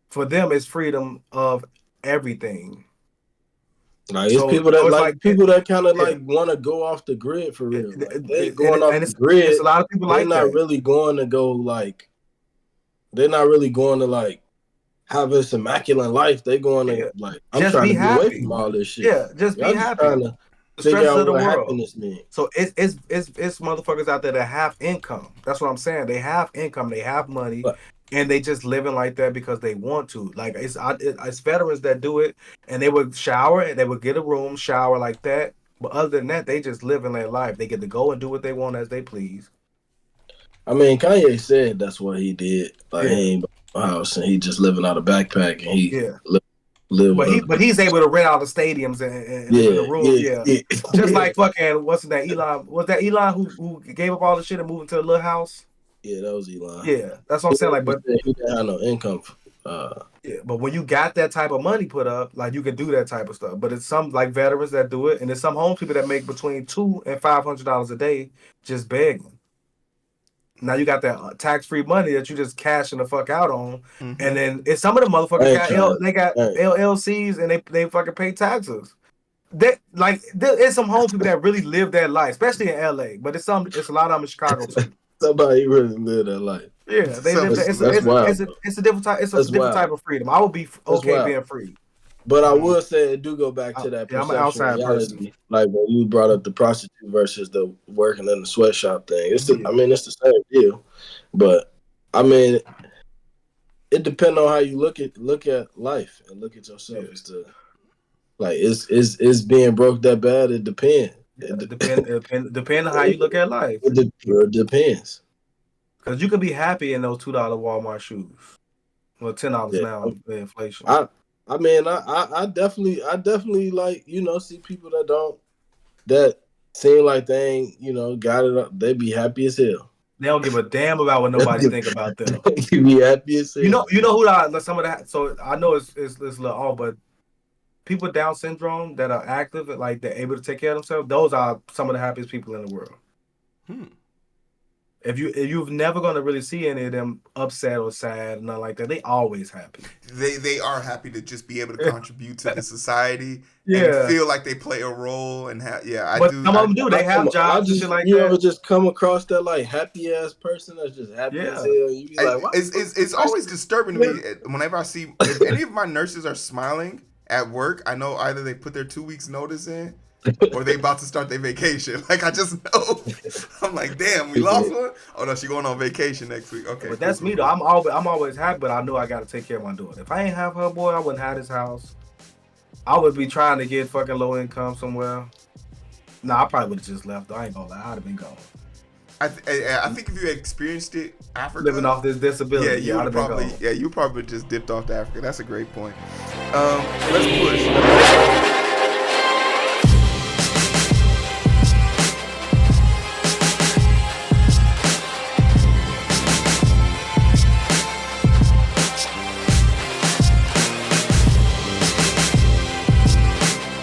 For them, it's freedom of everything. Like it's people that people that kind of like want to go off the grid for real. Like, they going off the grid. It's a lot of people like that. They're not really going to go like. They're not really going to like have this immaculate life. They going to like. I'm just trying to happy. Get away from all this shit. Yeah, just be happy. Trying to figure out what happiness means. So it's motherfuckers out there that have income. That's what I'm saying. They have income. They have money. And they just living like that because they want to. Like it's veterans that do it, and they would shower and they would get a room, shower like that. But other than that, they just live in their life. They get to go and do what they want as they please. I mean, Kanye said that's what he did. Like he ain't bought a house and he just living out of backpack and he live But with he's able to rent out the stadiums and the rooms. Yeah. Just like fucking what's that Elon? Was that Elon who gave up all the shit and moved into the little house? Yeah, that was Elon. Yeah, that's what I'm saying. Like, but he didn't have no income. yeah, but when you got that type of money put up, like you can do that type of stuff. But it's some like veterans that do it, and there's some homeless people that make between $200 and $500 a day just begging. Now you got that tax-free money that you just cashing the fuck out on, and then it's some of the motherfuckers got LLCs and they fucking pay taxes. There's some homeless people that really live that life, especially in LA. But it's a lot of them in Chicago too. Somebody really live that life. Yeah, they live. It's a different type. It's a different type of freedom. I would be okay being free. But I will say it do go back to that perception I'm an outside reality. person. Like when you brought up the prostitute versus the working in the sweatshop thing. It's the same deal. But I mean, it depends on how you look at life and look at yourself. As to like, is being broke that bad? It depends. Depend on how you look at life. It depends. Because you can be happy in those $2 Walmart shoes. Well, $10 now, the inflation. I mean, I definitely like, see people that seem like they ain't, got it up. They be happy as hell. They don't give a damn about what nobody think about them. They be happy as hell. You know who some of that. So I know it's a little off, but people with Down syndrome that are active and like they're able to take care of themselves. Those are some of the happiest people in the world. If you've never gonna really see any of them upset or sad, nothing like that. They always happy. They are happy to just be able to contribute to the society and feel like they play a role and But some of them do. They have jobs and shit like that. You ever just come across that like happy ass person that's just happy as hell? You be like, it's always disturbing to me whenever I see if any of my nurses are smiling at work. I know either they put their 2 weeks notice in, or they about to start their vacation. Like I just know. I'm like, damn, we lost one. Oh no, she going on vacation next week. Okay, but that's me though. I'm always happy, but I know I gotta take care of my daughter. If I ain't have her, boy, I wouldn't have this house. I would be trying to get fucking low income somewhere. Nah, I probably would have just left. I ain't gonna lie, I'd have been gone. I think if you had experienced it, Africa, living off this disability, you probably just dipped off to Africa. That's a great point. Let's push.